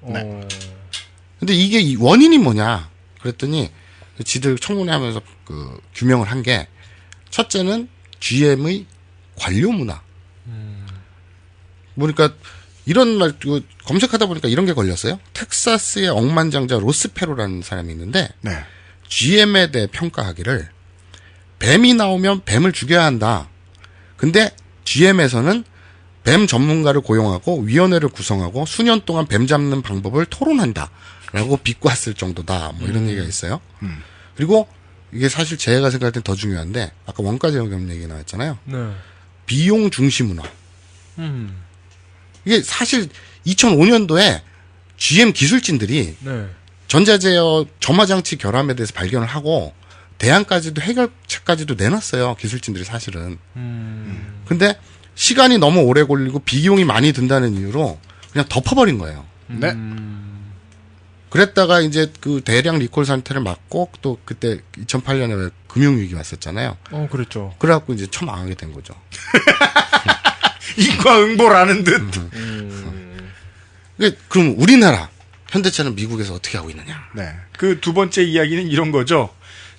근데 이게 원인이 뭐냐? 그랬더니 지들 청문회하면서 그 규명을 한 게 첫째는 GM의 관료 문화. 그러니까 이런 말 검색하다 보니까 이런 게 걸렸어요. 텍사스의 억만장자 로스페로라는 사람이 있는데 네. GM에 대해 평가하기를 뱀이 나오면 뱀을 죽여야 한다. 근데 GM에서는 뱀 전문가를 고용하고 위원회를 구성하고 수년 동안 뱀 잡는 방법을 토론한다. 라고 비꼬았을 정도다. 뭐 이런 얘기가 있어요. 그리고 이게 사실 제가 생각할 땐 더 중요한데 아까 원가 절감 얘기 나왔잖아요. 네. 비용 중시 문화. 이게 사실 2005년도에 GM 기술진들이 네. 전자제어 점화장치 결함에 대해서 발견을 하고 대안까지도 해결책까지도 내놨어요. 기술진들이 사실은. 근데 시간이 너무 오래 걸리고 비용이 많이 든다는 이유로 그냥 덮어버린 거예요. 네. 그랬다가 이제 그 대량 리콜 상태를 막고 또 그때 2008년에 왜 금융위기 왔었잖아요. 그랬죠. 그래갖고 이제 처망하게 된 거죠. 인과응보라는 듯. 그럼 우리나라 현대차는 미국에서 어떻게 하고 있느냐? 네. 그 두 번째 이야기는 이런 거죠.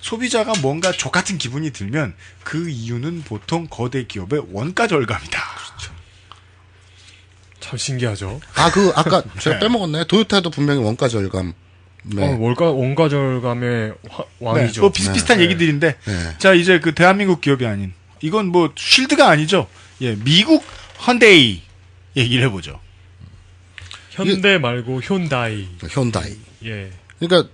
소비자가 뭔가 족 같은 기분이 들면 그 이유는 보통 거대 기업의 원가 절감이다. 그렇죠. 참 신기하죠. 아까 제가 빼먹었나요? 도요타도 분명히 원가 절감. 네. 원가 절감의 왕이죠. 네. 뭐 비슷비슷한 얘기들인데. 네. 자, 이제 그 대한민국 기업이 아닌. 이건 뭐 쉴드가 아니죠. 예, 미국 헌데이 얘기를 해보죠. 현대 말고 현다이. 예. 그러니까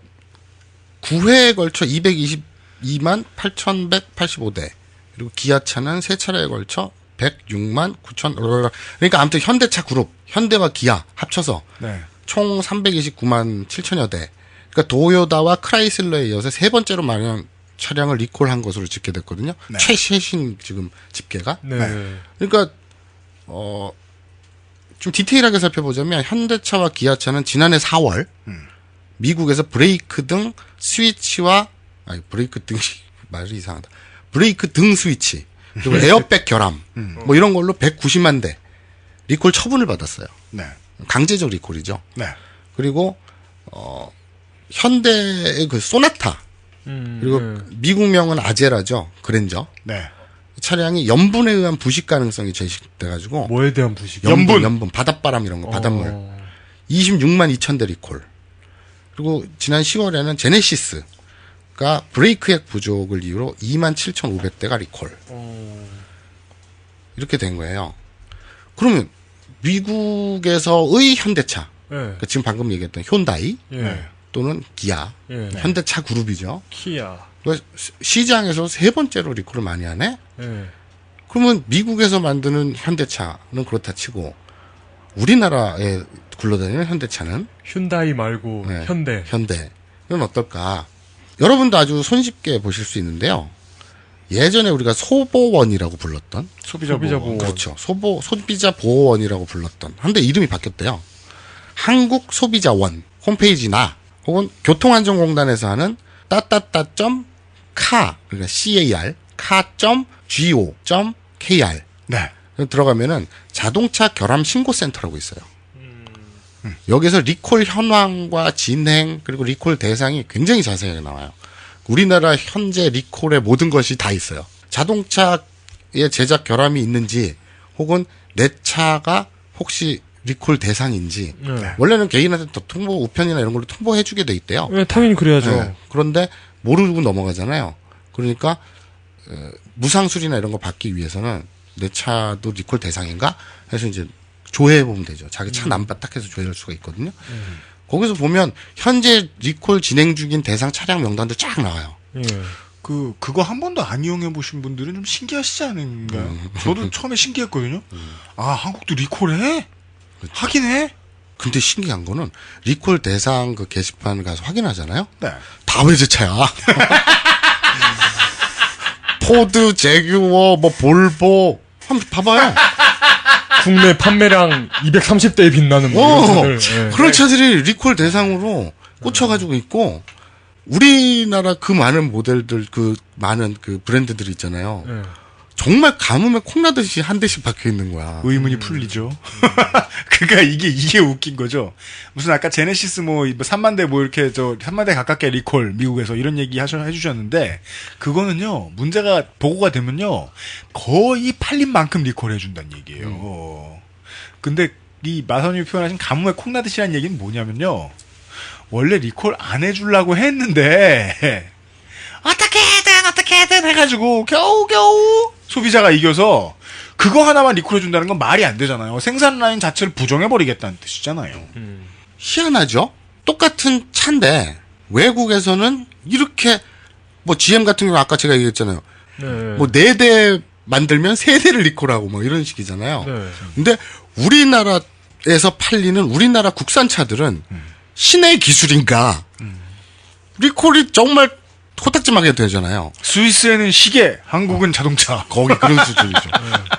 9회에 걸쳐 222만 8,185대. 그리고 기아차는 3차례에 걸쳐 106만 9천. 그러니까 아무튼 현대차 그룹, 현대와 기아 합쳐서 네. 총 329만 7천여 대. 그러니까 도요다와 크라이슬러에 이어서 세 번째로 많은 차량을 리콜한 것으로 집계됐거든요. 네. 최신 지금 집계가. 네. 그러니까 좀 디테일하게 살펴보자면 현대차와 기아차는 지난해 4월 미국에서 브레이크 등 스위치와 브레이크 등 말이 이상하다. 브레이크 등 스위치 그리고 에어백 결함 뭐 이런 걸로 190만 대 리콜 처분을 받았어요. 네. 강제적 리콜이죠. 네. 그리고 현대의 그 소나타 그리고 미국명은 아제라죠. 그랜저. 네. 차량이 염분에 의한 부식 가능성이 제시돼가지고 뭐에 대한 부식? 염분, 바닷바람 이런 거, 바닷물. 26만 2천 대 리콜. 그리고 지난 10월에는 제네시스가 브레이크액 부족을 이유로 2만 7,500대가 리콜. 이렇게 된 거예요. 그러면 미국에서의 현대차, 그러니까 지금 방금 얘기했던 현다이 또는 기아, 현대차 그룹이죠. 키아. 시장에서 세 번째로 리콜을 많이 하네? 그러면 미국에서 만드는 현대차는 그렇다 치고 우리나라에 굴러다니는 현대차는 휴다이 말고 현대는 어떨까? 여러분도 아주 손쉽게 보실 수 있는데요. 예전에 우리가 소보원이라고 불렀던 소비자 보호원. 그렇죠. 소비자 보호원이라고 불렀던 한데 이름이 바뀌었대요. 한국소비자원 홈페이지나 혹은 교통안전공단에서 하는 따따따.car 그러니까 CAR car.go.kr 네. 들어가면은 자동차 결함 신고센터라고 있어요. 여기서 리콜 현황과 진행 그리고 리콜 대상이 굉장히 자세하게 나와요. 우리나라 현재 리콜의 모든 것이 다 있어요. 자동차의 제작 결함이 있는지 혹은 내 차가 혹시 리콜 대상인지 원래는 개인한테 더 통보 우편이나 이런 걸로 통보해주게 돼 있대요. 네, 당연히 그래야죠. 네. 그런데 모르고 넘어가잖아요. 그러니까 무상수리나 이런 거 받기 위해서는 내 차도 리콜 대상인가 해서 이제 조회해보면 되죠. 자기 차 남바 딱 해서 조회할 수가 있거든요. 거기서 보면 현재 리콜 진행 중인 대상 차량 명단도 쫙 나와요. 그거 한 번도 안 이용해 보신 분들은 좀 신기하시지 않은가요? 저도 처음에 신기했거든요. 아, 한국도 리콜해? 그렇죠. 하긴 해? 근데 신기한 거는 리콜 대상 그 게시판 가서 확인하잖아요. 네. 다 외제차야. 포드, 제규어, 뭐 볼보 한번 봐봐요. 국내 판매량 230대에 빛나는 그런 차들이 리콜 대상으로 꽂혀가지고 있고 우리나라 그 많은 모델들 그 많은 그 브랜드들 있잖아요. 정말 가뭄에 콩나듯이 한 대씩 박혀 있는 거야. 의문이 풀리죠. 그러니까 이게 웃긴 거죠. 무슨 아까 제네시스 뭐 3만 대 뭐 이렇게 3만 대 가깝게 리콜 미국에서 이런 얘기 해주셨는데 그거는요 문제가 보고가 되면요 거의 팔린 만큼 리콜 해준다는 얘기예요. 근데 이 마선님이 표현하신 가뭄에 콩나듯이라는 얘기는 뭐냐면요. 원래 리콜 안 해주려고 했는데 어떻게든 해가지고 겨우겨우 소비자가 이겨서 그거 하나만 리콜해준다는 건 말이 안 되잖아요. 생산 라인 자체를 부정해버리겠다는 뜻이잖아요. 희한하죠? 똑같은 차인데 외국에서는 이렇게 뭐 GM 같은 경우 아까 제가 얘기했잖아요. 네. 뭐 4대 만들면 3대를 리콜하고 뭐 이런 식이잖아요. 네. 근데 우리나라에서 팔리는 우리나라 국산 차들은 신의 기술인가 리콜이 정말 코딱지막하게 되잖아요. 스위스에는 시계, 한국은 자동차. 거기 그런 수준이죠.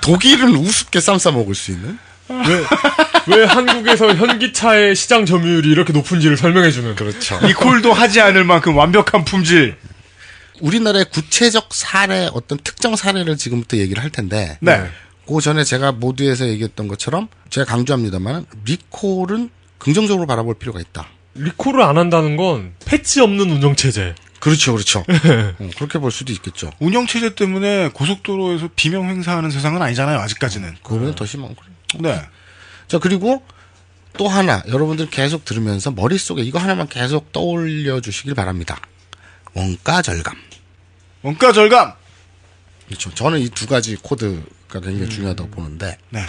독일은 우습게 쌈 싸먹을 수 있는? 왜 한국에서 현기차의 시장 점유율이 이렇게 높은지를 설명해주는. 그렇죠. 리콜도 하지 않을 만큼 완벽한 품질. 우리나라의 구체적 사례, 어떤 특정 사례를 지금부터 얘기를 할 텐데. 네. 그 전에 제가 모두에서 얘기했던 것처럼 제가 강조합니다만 리콜은 긍정적으로 바라볼 필요가 있다. 리콜을 안 한다는 건 패치 없는 운영체제. 그렇죠. 그렇게 볼 수도 있겠죠. 운영체제 때문에 고속도로에서 비명 행사하는 세상은 아니잖아요, 아직까지는. 그거보다 더 심한 거예요. 네. 자, 그리고 또 하나, 여러분들 계속 들으면서 머릿속에 이거 하나만 계속 떠올려 주시길 바랍니다. 원가 절감. 원가 절감! 그렇죠. 저는 이 두 가지 코드가 굉장히 중요하다고 보는데. 네.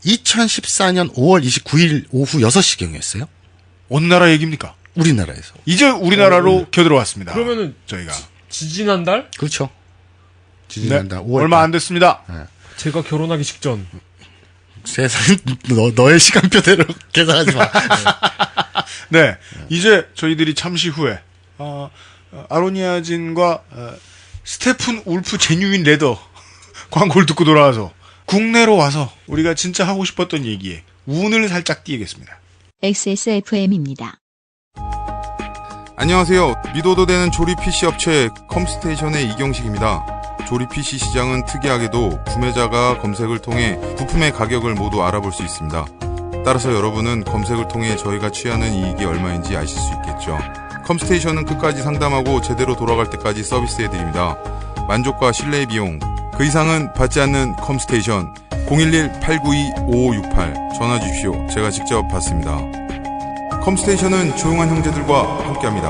2014년 5월 29일 오후 6시경이었어요. 어느 나라 얘기입니까? 우리나라에서. 이제 우리나라로 겨들어왔습니다. 그러면은 저희가 지지난달? 그렇죠. 지지난달 5월 얼마 안 됐습니다. 네. 제가 결혼하기 직전. 세상 너의 시간표대로 계산하지 마. 네. 이제 저희들이 잠시 후에 아로니아진과 스테픈 울프 제뉴인 레더 광고를 듣고 돌아와서 국내로 와서 우리가 진짜 하고 싶었던 얘기에 운을 살짝 띄우겠습니다. XSFM입니다. 안녕하세요. 믿어도 되는 조립 PC 업체 컴스테이션의 이경식입니다. 조립 PC 시장은 특이하게도 구매자가 검색을 통해 부품의 가격을 모두 알아볼 수 있습니다. 따라서 여러분은 검색을 통해 저희가 취하는 이익이 얼마인지 아실 수 있겠죠. 컴스테이션은 끝까지 상담하고 제대로 돌아갈 때까지 서비스해드립니다. 만족과 신뢰의 비용, 그 이상은 받지 않는 컴스테이션 011-892-5568 전화 주십시오. 제가 직접 받습니다. 컴스테이션은 조용한 형제들과 함께합니다.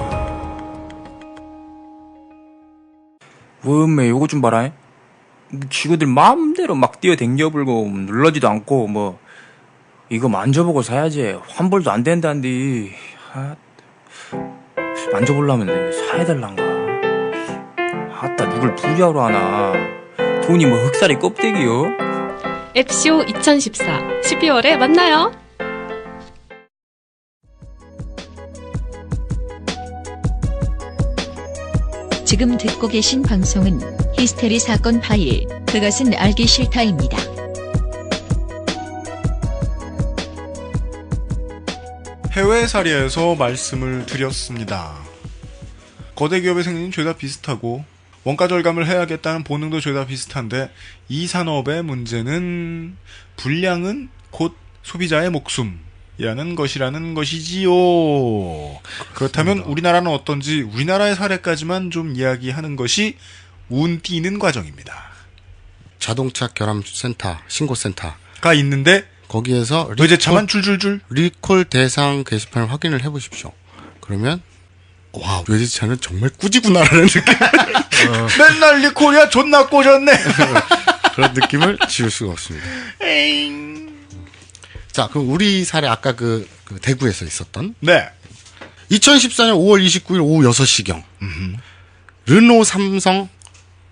뭐 요거 좀 봐라. 지구들 마음대로 막 뛰어댕겨불고 눌러지도 않고 뭐 이거 만져보고 사야지. 환불도 안 된다는데. 만져보려면 사야될란가. 아따 누굴 부자로 하나. 돈이 뭐 흑살이 껍데기요. 앱쇼 2014 12월에 만나요. 지금 듣고 계신 방송은 히스테리 사건 파일, 그것은 알기 싫다입니다. 해외 사례에서 말씀을 드렸습니다. 거대 기업의 생리는 죄다 비슷하고 원가 절감을 해야겠다는 본능도 죄다 비슷한데 이 산업의 문제는 불량은 곧 소비자의 목숨이라는 것이라는 것이지요. 그렇다면 우리나라는 어떤지 우리나라의 사례까지만 좀 이야기하는 것이 운 띄는 과정입니다. 자동차 결함센터, 신고센터가 있는데 거기에서 외제차만 줄줄줄 리콜 대상 게시판을 확인을 해보십시오. 그러면 와, 외제차는 정말 꾸지구나라는 느낌. 맨날 리콜이야 존나 꽂았네. 그런 느낌을 지울 수가 없습니다. 자, 그럼 우리 사례 아까 그 대구에서 있었던. 네. 2014년 5월 29일 오후 6시경. 르노 삼성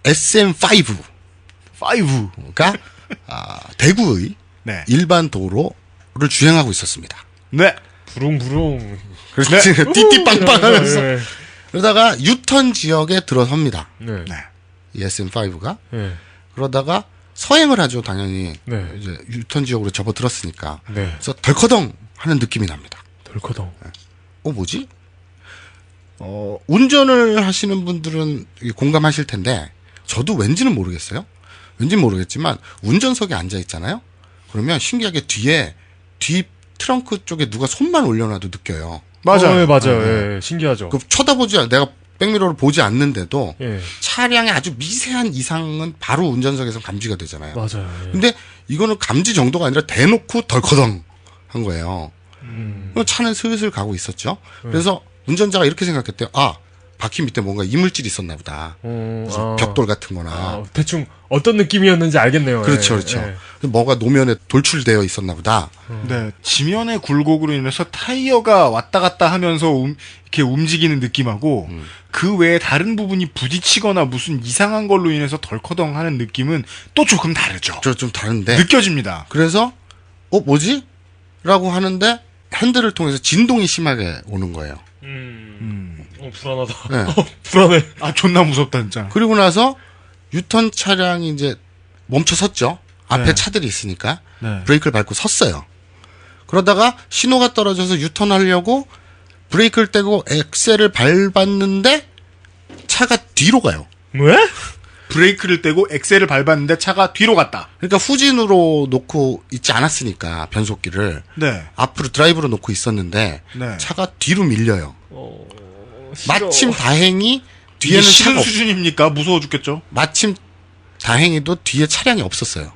SM5가 대구의 네. 일반 도로를 주행하고 있었습니다. 네. 부릉부릉. 그렇지. 네. 띠띠빵빵 하면서. 네. 그러다가 유턴 지역에 들어섭니다. 네. 이 SM5가. 네. 그러다가 서행을 하죠, 당연히. 네. 이제 유턴 지역으로 접어들었으니까. 네. 그래서 덜커덩 하는 느낌이 납니다. 덜커덩. 뭐지? 운전을 하시는 분들은 공감하실 텐데, 저도 왠지는 모르겠어요. 왠지는 모르겠지만, 운전석에 앉아 있잖아요? 그러면 신기하게 뒤 트렁크 쪽에 누가 손만 올려놔도 느껴요. 맞아요. 네, 맞아요. 예, 신기하죠. 내가 백미러를 보지 않는데도 예. 차량의 아주 미세한 이상은 바로 운전석에서 감지가 되잖아요. 맞아요. 예. 근데 이거는 감지 정도가 아니라 대놓고 덜커덩 한 거예요. 차는 슬슬 가고 있었죠. 그래서 운전자가 이렇게 생각했대요. 바퀴 밑에 뭔가 이물질이 있었나 보다. 무슨 벽돌 같은 거나. 대충 어떤 느낌이었는지 알겠네요. 그렇죠, 그렇죠. 뭐가 노면에 돌출되어 있었나 보다. 네. 지면의 굴곡으로 인해서 타이어가 왔다 갔다 하면서 이렇게 움직이는 느낌하고 그 외에 다른 부분이 부딪히거나 무슨 이상한 걸로 인해서 덜커덩 하는 느낌은 또 조금 다르죠. 좀 다른데. 느껴집니다. 그래서, 뭐지? 라고 하는데 핸들을 통해서 진동이 심하게 오는 거예요. 불안하다. 네. 불안해. 존나 무섭다, 진짜. 그리고 나서 유턴 차량이 이제 멈춰 섰죠. 앞에 네. 차들이 있으니까. 네. 브레이크를 밟고 섰어요. 그러다가 신호가 떨어져서 유턴하려고 브레이크를 떼고 엑셀을 밟았는데 차가 뒤로 가요. 왜? 브레이크를 떼고 엑셀을 밟았는데 차가 뒤로 갔다. 그러니까 후진으로 놓고 있지 않았으니까 변속기를. 네. 앞으로 드라이브로 놓고 있었는데 네. 차가 뒤로 밀려요. 싫어. 마침 다행히 뒤에는 이게 싫은 차가 수준입니까? 무서워 죽겠죠. 마침 다행히도 뒤에 차량이 없었어요.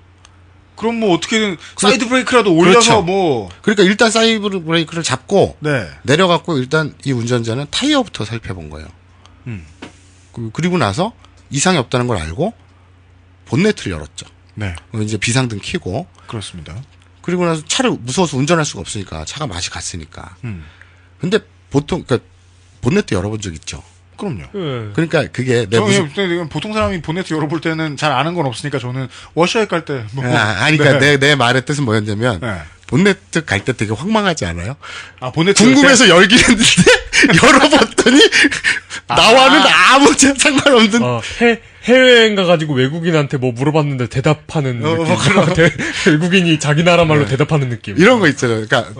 그럼 뭐 어떻게든 사이드 브레이크라도 올려서 그렇죠. 뭐. 그러니까 일단 사이드 브레이크를 잡고 네. 내려갔고 일단 이 운전자는 타이어부터 살펴본 거예요. 그리고 나서 이상이 없다는 걸 알고 본네트를 열었죠. 네. 이제 비상등 켜고. 그렇습니다. 그리고 나서 차를 무서워서 운전할 수가 없으니까 차가 맛이 갔으니까. 근데 보통 그러니까 본네트 열어본 적 있죠. 그럼요. 그러니까 그게 보통 사람이 본네트 열어볼 때는 잘 아는 건 없으니까 저는 워셔액 갈 때. 뭐. 그러니까 네. 내 말의 뜻은 뭐였냐면 본네트 갈 때 되게 황망하지 않아요? 본네트 궁금해서 열긴 했는데 열어봤더니 나와는 아무 상관없는. 해외여행 가가지고 외국인한테 뭐 물어봤는데 대답하는 느낌. 외국인이 자기 나라 말로 대답하는 느낌. 이런 거 있잖아요. 그러니까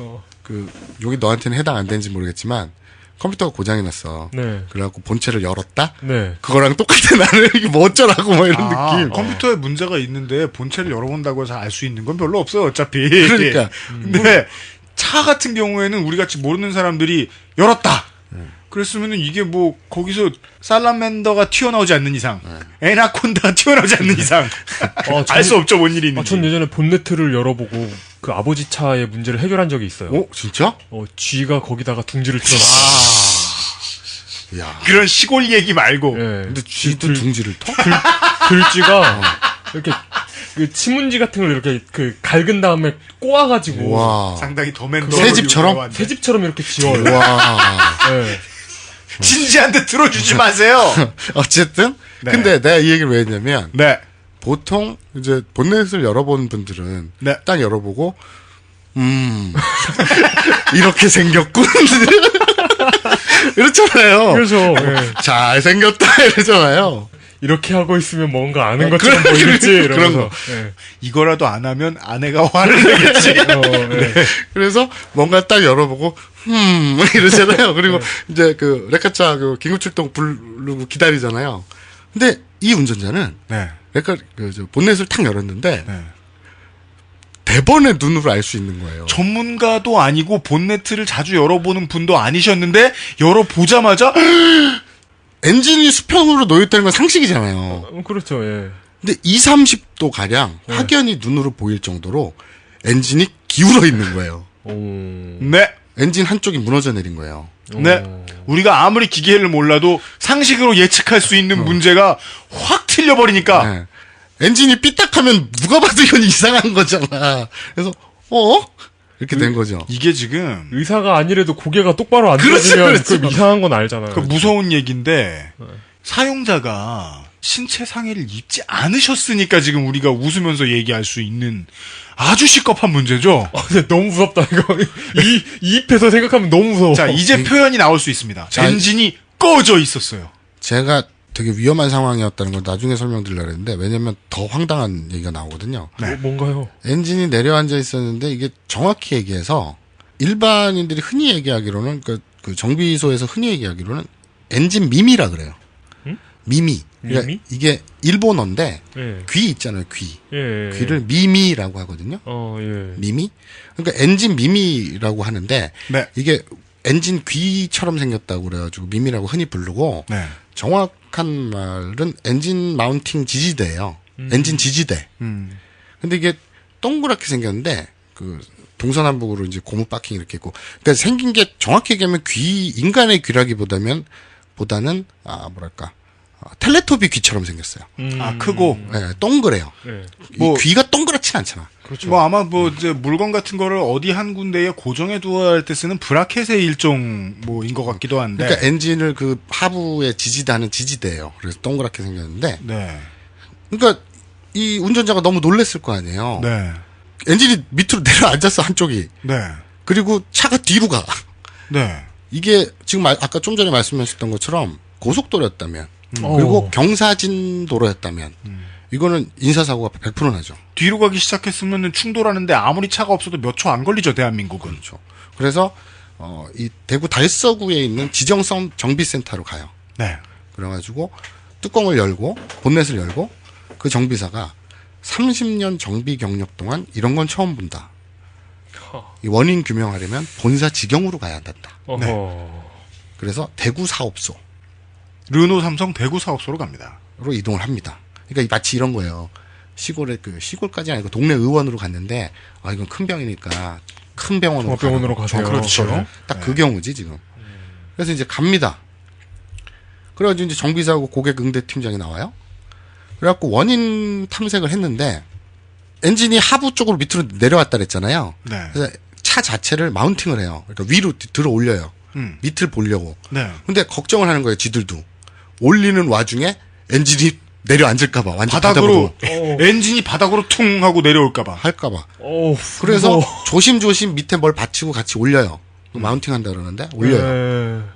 여기 너한테는 해당 안 되는지 모르겠지만 컴퓨터가 고장이 났어. 네. 그래갖고 본체를 열었다. 네. 그거랑 똑같아. 나는 이게 뭐 어쩌라고 뭐 이런 느낌. 컴퓨터에 문제가 있는데 본체를 열어본다고 해서 알 수 있는 건 별로 없어요. 어차피. 그러니까. 근데 차 같은 경우에는 우리 같이 모르는 사람들이 열었다. 그랬으면은 이게 뭐 거기서 살라맨더가 튀어나오지 않는 이상, 에나콘다가 튀어나오지 않는 이상 알 수 없죠. 뭔 일이 있는지. 전 예전에 본네트를 열어보고 그 아버지 차의 문제를 해결한 적이 있어요. 진짜? 쥐가 거기다가 둥지를 튀어나왔어요. 야. 그런 시골 얘기 말고. 근데 쥐도 둥지를 터? 들쥐가 이렇게 그 치문지 같은 걸 이렇게 갈근 다음에 꼬아가지고 와. 상당히 더맨 새집처럼? 새집처럼 이렇게 지어요. 와. 네. 진지한테 들어주지 마세요. 어쨌든 네. 근데 내가 이 얘기를 왜 했냐면 네. 보통 이제 본넷을 열어본 분들은 딱 열어보고 이렇게 생겼군 이렇잖아요. 그렇죠. 잘 생겼다 이러잖아요. 이렇게 하고 있으면 뭔가 아는 것처럼 보이겠지 이러면서. 이거라도 안 하면 아내가 화를 내겠지. 그래서 뭔가 딱 열어보고 이러잖아요. 그리고 이제 그 레카차 그 긴급출동 부르고 기다리잖아요. 근데 이 운전자는 본넷을 탁 열었는데 대번의 눈으로 알 수 있는 거예요. 전문가도 아니고 본네트를 자주 열어보는 분도 아니셨는데 열어보자마자 엔진이 수평으로 놓여있다는 건 상식이잖아요. 그렇죠. 예. 근데 20-30도 가량 확연히 눈으로 보일 정도로 엔진이 기울어 있는 거예요. 네. 엔진 한쪽이 무너져 내린 거예요. 네. 우리가 아무리 기계를 몰라도 상식으로 예측할 수 있는 문제가 확 틀려버리니까. 엔진이 삐딱하면 누가 봐도 이건 이상한 거잖아. 그래서 이렇게 된 거죠. 이게 지금 의사가 아니래도 고개가 똑바로 안 들어지면 그 이상한 건 알잖아요. 그 무서운 얘기인데 사용자가 신체 상해를 입지 않으셨으니까 지금 우리가 웃으면서 얘기할 수 있는 아주 시급한 문제죠. 근데 너무 무섭다 이거. 이입해서 생각하면 너무 무서워. 자, 이제 표현이 나올 수 있습니다. 엔진이 꺼져 있었어요. 제가 되게 위험한 상황이었다는 걸 나중에 설명드리려고 했는데 왜냐면 더 황당한 얘기가 나오거든요. 뭔가요? 엔진이 내려앉아 있었는데 이게 정확히 얘기해서 일반인들이 흔히 얘기하기로는 그 정비소에서 흔히 얘기하기로는 엔진 미미라 그래요. 미미. 그러니까 미미? 이게 일본어인데 귀 있잖아요. 귀. 귀를 미미라고 하거든요. 미미. 그러니까 엔진 미미라고 하는데 이게 엔진 귀처럼 생겼다고 그래가지고 미미라고 흔히 부르고 정확한 말은 엔진 마운팅 지지대예요. 엔진 지지대. 근데 이게 동그랗게 생겼는데 그 동서남북으로 이제 고무 바킹 이렇게 있고, 그러니까 생긴 게 정확히 얘기하면 인간의 귀라기보다는 뭐랄까 텔레토비 귀처럼 생겼어요. 크고 네, 동그래요. 네. 뭐 귀가 동그랗진 않잖아. 그렇죠. 뭐 아마 뭐 이제 물건 같은 거를 어디 한 군데에 고정해 두어야 할 때 쓰는 브라켓의 일종 뭐인 것 같기도 한데. 그러니까 엔진을 그 하부에 지지대하는 지지대예요. 그래서 동그랗게 생겼는데. 네. 그러니까 이 운전자가 너무 놀랬을 거 아니에요. 네. 엔진이 밑으로 내려앉았어 한쪽이. 네. 그리고 차가 뒤로 가. 네. 이게 지금 아까 좀 전에 말씀하셨던 것처럼 고속도로였다면 그리고 경사진 도로였다면 이거는 인사사고가 100% 나죠. 뒤로 가기 시작했으면 충돌하는데 아무리 차가 없어도 몇 초 안 걸리죠, 대한민국은. 그렇죠. 그래서 이 대구 달서구에 있는 지정성 정비센터로 가요. 네. 그래가지고 뚜껑을 열고 본넷을 열고 그 정비사가 30년 정비 경력 동안 이런 건 처음 본다. 이 원인 규명하려면 본사 직영으로 가야 된다. 네. 그래서 대구 사업소. 르노 삼성 대구 사업소로 갑니다. 로 이동을 합니다. 그러니까 마치 이런 거예요. 시골까지 아니고 동네 의원으로 갔는데, 이건 큰 병이니까 큰 병원으로 가세요. 그렇죠. 딱 그 경우지, 지금. 그래서 이제 갑니다. 그래가지고 이제 정비사하고 고객 응대 팀장이 나와요. 그래갖고 원인 탐색을 했는데, 엔진이 하부 쪽으로 밑으로 내려왔다 그랬잖아요. 네. 그래서 차 자체를 마운팅을 해요. 그러니까 위로 들어 올려요. 밑을 보려고. 네. 근데 걱정을 하는 거예요, 지들도. 올리는 와중에 엔진이 내려앉을까봐. 완전 바닥으로. 엔진이 바닥으로 퉁 하고 내려올까봐. 할까봐. 그래서 조심조심 밑에 뭘 받치고 같이 올려요. 마운팅 한다 그러는데, 올려요.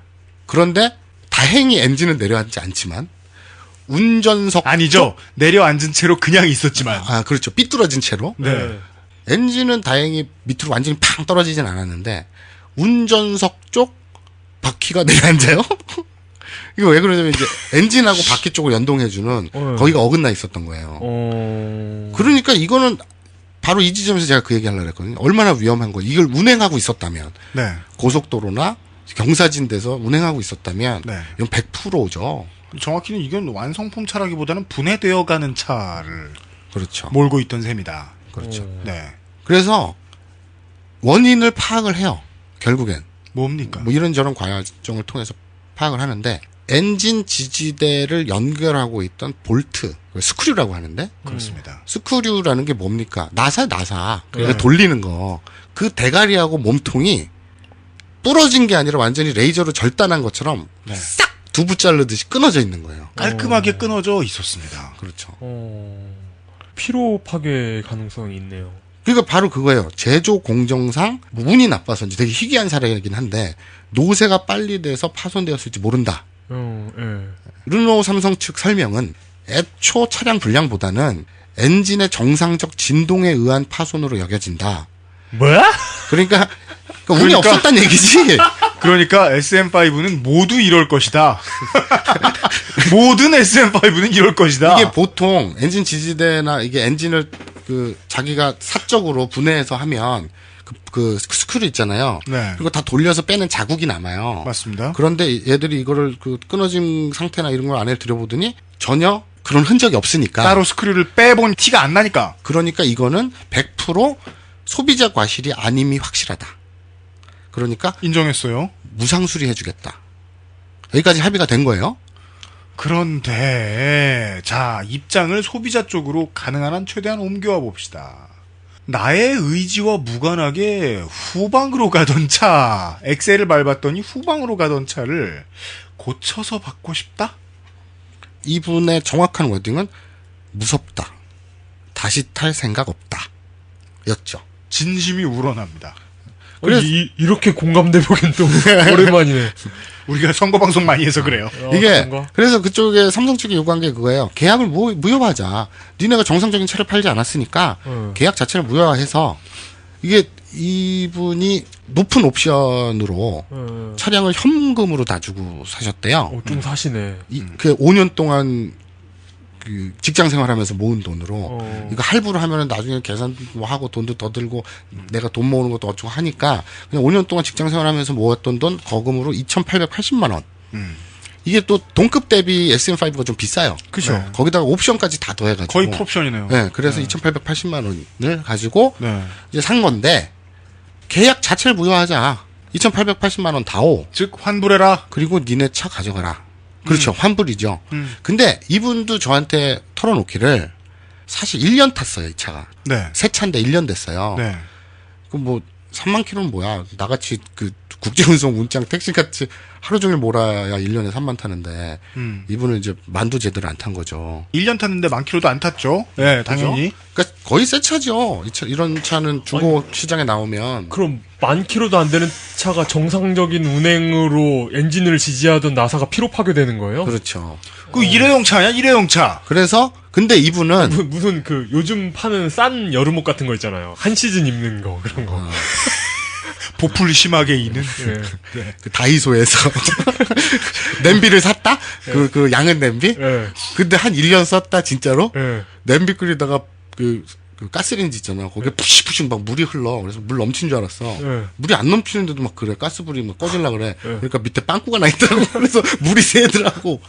그런데 다행히 엔진은 내려앉지 않지만, 운전석. 아니죠. 내려앉은 채로 그냥 있었지만. 그렇죠. 삐뚤어진 채로. 네. 엔진은 다행히 밑으로 완전히 팡 떨어지진 않았는데, 운전석 쪽 바퀴가 내려앉아요? 이거 왜 그러냐면 이제 엔진하고 바퀴 쪽을 연동해주는 거기가 어긋나 있었던 거예요. 그러니까 이거는 바로 이 지점에서 제가 그 얘기 하려고 했거든요. 얼마나 위험한 거. 이걸 운행하고 있었다면. 네. 고속도로나 경사진 데서 운행하고 있었다면. 네. 이건 100%죠. 정확히는 이건 완성품 차라기보다는 분해되어 가는 차를. 그렇죠. 몰고 있던 셈이다. 그렇죠. 네. 그래서 원인을 파악을 해요. 결국엔. 뭡니까? 뭐 이런저런 과정을 통해서 파악을 하는데, 엔진 지지대를 연결하고 있던 볼트, 스크류라고 하는데. 그렇습니다. 스크류라는 게 뭡니까? 나사. 그러니까 네. 돌리는 거. 그 대가리하고 몸통이 부러진 게 아니라 완전히 레이저로 절단한 것처럼 싹 두부 자르듯이 끊어져 있는 거예요. 깔끔하게 끊어져 있었습니다. 그렇죠. 피로 파괴 가능성이 있네요. 그러니까 바로 그거예요. 제조 공정상 운이 나빠서인지 되게 희귀한 사례이긴 한데, 노쇠가 빨리 돼서 파손되었을지 모른다. 르노 삼성 측 설명은 애초 차량 불량보다는 엔진의 정상적 진동에 의한 파손으로 여겨진다. 뭐야? 그러니까 운이 없었단 얘기지. 그러니까 SM5는 모두 이럴 것이다. 모든 SM5는 이럴 것이다. 이게 보통 엔진 지지대나 이게 엔진을 자기가 사적으로 분해해서 하면 그 스크류 있잖아요. 네. 그리고 다 돌려서 빼는 자국이 남아요. 맞습니다. 그런데 얘들이 이거를 끊어진 상태나 이런 걸 안에 들여보더니 전혀 그런 흔적이 없으니까. 따로 스크류를 빼본 티가 안 나니까. 그러니까 이거는 100% 소비자 과실이 아님이 확실하다. 그러니까 인정했어요. 무상 수리해주겠다. 여기까지 합의가 된 거예요. 그런데 자, 입장을 소비자 쪽으로 가능한 한 최대한 옮겨와 봅시다. 나의 의지와 무관하게 후방으로 가던 차, 엑셀을 밟았더니 후방으로 가던 차를 고쳐서 받고 싶다? 이분의 정확한 워딩은 무섭다. 다시 탈 생각 없다. 였죠. 진심이 우러납니다. 그래서 이렇게 공감대보긴 또 오랜만이네. 우리가 선거방송 많이 해서 그래요. 이게 그래서 그쪽에 삼성 측이 요구한 게 그거예요. 계약을 무효화하자. 니네가 정상적인 차를 팔지 않았으니까 계약 자체를 무효화해서, 이게 이분이 높은 옵션으로 차량을 현금으로 다 주고 사셨대요. 좀 사시네. 그 5년 동안 그 직장 생활하면서 모은 돈으로 이거 할부를 하면은 나중에 계산 뭐 하고 돈도 더 들고 내가 돈 모으는 것도 어쩌고 하니까 그냥 5년 동안 직장 생활하면서 모았던 돈 거금으로 2,880만 원 이게 또 동급 대비 SM5가 좀 비싸요. 그죠. 네. 거기다가 옵션까지 다 더해가지고. 거의 풀옵션이네요. 네. 그래서 2,880만 원을 가지고 네. 이제 산 건데 계약 자체를 무효하자. 2,880만 원 다오. 즉 환불해라. 그리고 니네 차 가져가라. 그렇죠. 환불이죠. 근데 이분도 저한테 털어놓기를 사실 1년 탔어요, 이 차가. 네. 새 차인데 1년 됐어요. 네. 그 뭐 3만 킬로는 뭐야? 나같이 그 국제운송 운장 택시같이 하루 종일 몰아야 1년에 3만 타는데 이분은 이제 만두 제대로 안 탄 거죠. 1년 탔는데 10,000km도 안 탔죠. 네, 당연히. 그러니까 거의 새 차죠. 이런 차는 중고 시장에 나오면 그럼 10,000km도 안 되는 차가 정상적인 운행으로 엔진을 지지하던 나사가 피로 파괴되는 거예요? 그렇죠. 그 일회용 차냐? 일회용 차. 그래서 근데 이분은 무슨 그 요즘 파는 싼 여름옷 같은 거 있잖아요. 한 시즌 입는 거 그런 거. 보풀 심하게 이는. 네. 그 다이소에서 냄비를 샀다? 그 양은 냄비? 근데 한 1년 썼다 진짜로? 냄비 끓이다가 그 가스레인지 있잖아. 거기에 푸시푸시 막 물이 흘러. 그래서 물 넘친 줄 알았어. 물이 안 넘치는데도 막 그래. 가스불이 막 꺼질라 그래. 그러니까 밑에 빵꾸가 나 있더라고. 그래서 물이 새더라고.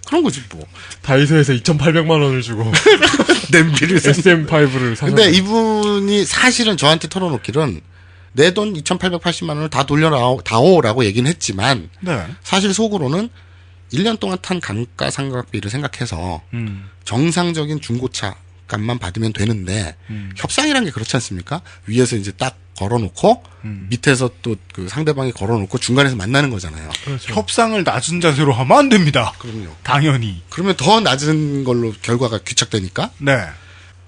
그런 거지 뭐. 다이소에서 2,800만 원을 주고 냄비를 SM5를 사서. 근데 이분이 사실은 저한테 털어놓기는 내 돈 2,880만 원을 다 돌려다오라고 얘기는 했지만 네. 사실 속으로는 1년 동안 탄 감가상각비를 생각해서 정상적인 중고차 값만 받으면 되는데 협상이란 게 그렇지 않습니까? 위에서 이제 딱 걸어놓고 밑에서 또 그 상대방이 걸어놓고 중간에서 만나는 거잖아요. 그렇죠. 협상을 낮은 자세로 하면 안 됩니다. 그럼요. 당연히. 그러면 더 낮은 걸로 결과가 귀착되니까. 네.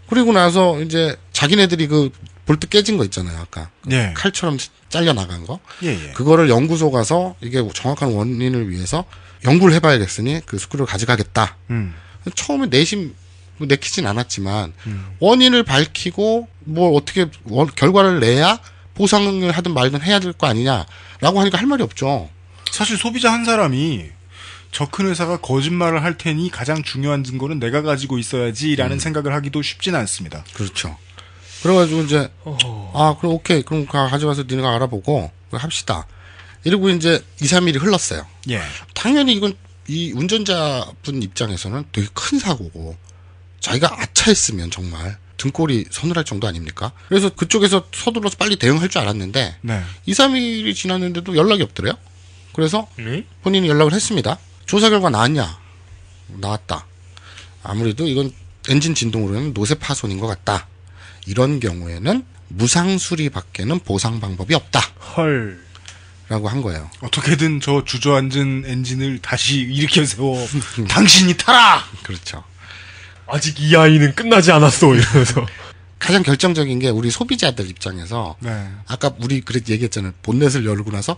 그리고 나서 이제 자기네들이 그 볼트 깨진 거 있잖아요. 아까 예. 칼처럼 잘려 나간 거. 예. 그거를 연구소 가서 이게 정확한 원인을 위해서 연구를 해봐야겠으니 그 스크류를 가져가겠다. 처음에 내심 내키진 않았지만 원인을 밝히고 뭐 어떻게 결과를 내야 보상을 하든 말든 해야 될 거 아니냐라고 하니까 할 말이 없죠. 사실 소비자 한 사람이 저 큰 회사가 거짓말을 할 테니 가장 중요한 증거는 내가 가지고 있어야지라는 생각을 하기도 쉽지는 않습니다. 그렇죠. 그래가지고 이제 그럼 오케이 그럼 가져가서 니네가 알아보고 합시다. 이러고 이제 2-3일이 흘렀어요. 예. 당연히 이건 이 운전자분 입장에서는 되게 큰 사고고 자기가 아차했으면 정말 등골이 서늘할 정도 아닙니까? 그래서 그쪽에서 서둘러서 빨리 대응할 줄 알았는데 네. 2-3일이 지났는데도 연락이 없더래요. 그래서 본인이 연락을 했습니다. 조사 결과 나왔냐? 나왔다. 아무래도 이건 엔진 진동으로는 노쇠 파손인 것 같다. 이런 경우에는 무상 수리밖에는 보상 방법이 없다. 헐. 라고 한 거예요. 어떻게든 저 주저앉은 엔진을 다시 일으켜 세워 당신이 타라. 그렇죠. 아직 이 아이는 끝나지 않았어 이러면서. 가장 결정적인 게 우리 소비자들 입장에서 아까 우리 얘기했잖아요. 본넷을 열고 나서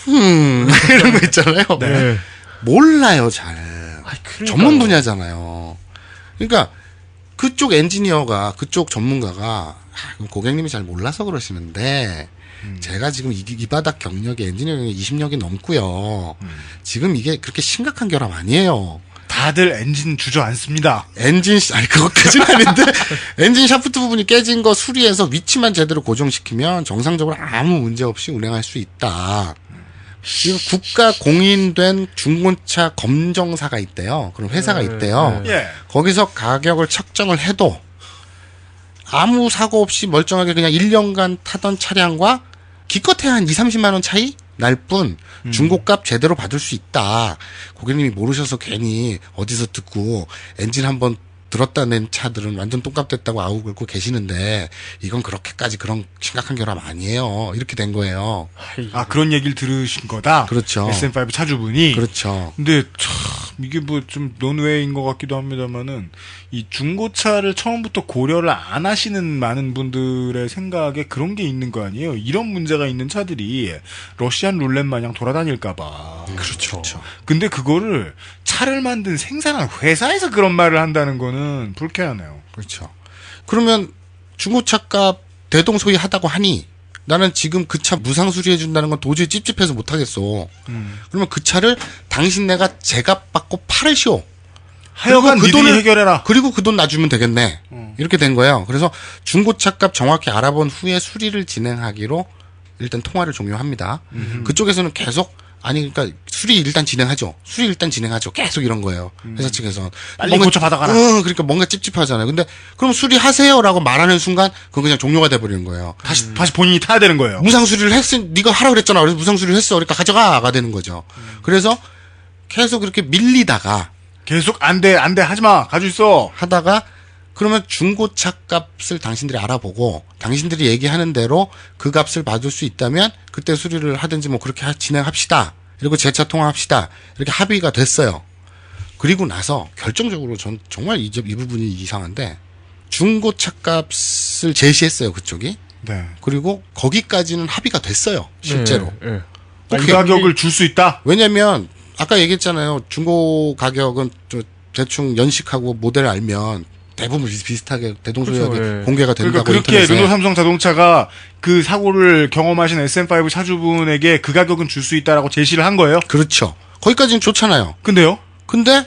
이런 거 있잖아요. 네. 몰라요 잘. 전문 분야잖아요. 그러니까 그쪽 엔지니어가 그쪽 전문가가 고객님이 잘 몰라서 그러시는데 제가 지금 이 바닥 경력이 엔지니어 경력이 20년이 넘고요. 지금 이게 그렇게 심각한 결함 아니에요. 다들 엔진 주저앉습니다. 그것까지는 아닌데 엔진 샤프트 부분이 깨진 거 수리해서 위치만 제대로 고정시키면 정상적으로 아무 문제 없이 운행할 수 있다. 지금 국가 공인된 중고차 검정사가 있대요. 그럼 회사가 있대요. 예. 거기서 가격을 책정을 해도 아무 사고 없이 멀쩡하게 그냥 1년간 타던 차량과 기껏해야 한 2-30만 원 차이 날 뿐 중고값 제대로 받을 수 있다. 고객님이 모르셔서 괜히 어디서 듣고 엔진 한번 들었다 낸 차들은 완전 똥값됐다고 아우 긁고 계시는데 이건 그렇게까지 그런 심각한 결함 아니에요. 이렇게 된 거예요. 아 그런 얘기를 들으신 거다. 그렇죠. SM5 차주분이. 그렇죠. 근데 참 이게 뭐 좀 논외인 것 같기도 합니다만은 이 중고차를 처음부터 고려를 안 하시는 많은 분들의 생각에 그런 게 있는 거 아니에요. 이런 문제가 있는 차들이 러시안 룰렛 마냥 돌아다닐까봐. 그렇죠. 근데 그거를 차를 만든 생산한 회사에서 그런 말을 한다는 거는 불쾌하네요. 그렇죠. 그러면 중고차 값 대동소이하다고 하니 나는 지금 그 차 무상 수리해준다는 건 도저히 찝찝해서 못하겠어. 그러면 그 차를 당신네가 제값 받고 팔으시오. 하여간 그 돈을 해결해라. 그리고 그 돈 놔주면 되겠네. 이렇게 된 거예요. 그래서 중고차 값 정확히 알아본 후에 수리를 진행하기로 일단 통화를 종료합니다. 그쪽에서는 계속 아니 그러니까 수리 일단 진행하죠. 계속 이런 거예요. 회사 측에서 빨리 고쳐 받아가라. 그러니까 뭔가 찝찝하잖아요. 근데 그럼 수리하세요라고 말하는 순간 그건 그냥 종료가 돼 버리는 거예요. 다시 본인이 타야 되는 거예요. 무상 수리를 네가 하라 그랬잖아. 그래서 무상 수리를 했어. 그러니까 가져가가 되는 거죠. 그래서 계속 그렇게 밀리다가 계속 안 돼 하지 마. 가지고 있어. 하다가 그러면 중고차 값을 당신들이 알아보고 당신들이 얘기하는 대로 그 값을 받을 수 있다면 그때 수리를 하든지 뭐 그렇게 진행합시다. 그리고 재차 통화합시다. 이렇게 합의가 됐어요. 그리고 나서 결정적으로 전 정말 이 부분이 이상한데 중고차 값을 제시했어요. 그쪽이. 네. 그리고 거기까지는 합의가 됐어요. 실제로. 네. 그 가격을 줄 수 있다? 왜냐면 아까 얘기했잖아요. 중고 가격은 대충 연식하고 모델을 알면 대부분 비슷하게 대동소이하게 그렇죠. 공개가 된다고. 그러니까 그렇게 인터넷에. 르노 삼성 자동차가 그 사고를 경험하신 SM5 차주분에게 그 가격은 줄 수 있다라고 제시를 한 거예요? 그렇죠. 거기까지는 좋잖아요. 근데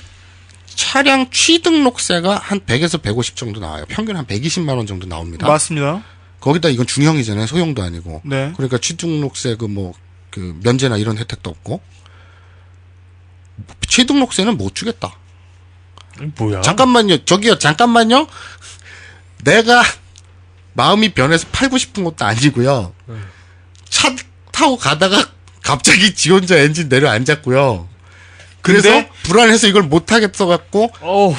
차량 취등록세가 한 100에서 150 정도 나와요. 평균 한 120만 원 정도 나옵니다. 맞습니다. 거기다 이건 중형이잖아요. 소형도 아니고. 네. 그러니까 취등록세 그 면제나 이런 혜택도 없고. 취등록세는 못 주겠다. 뭐야? 잠깐만요. 내가 마음이 변해서 팔고 싶은 것도 아니고요. 차 타고 가다가 갑자기 지 혼자 엔진 내려앉았고요. 그래서 불안해서 이걸 못 하겠어 갖고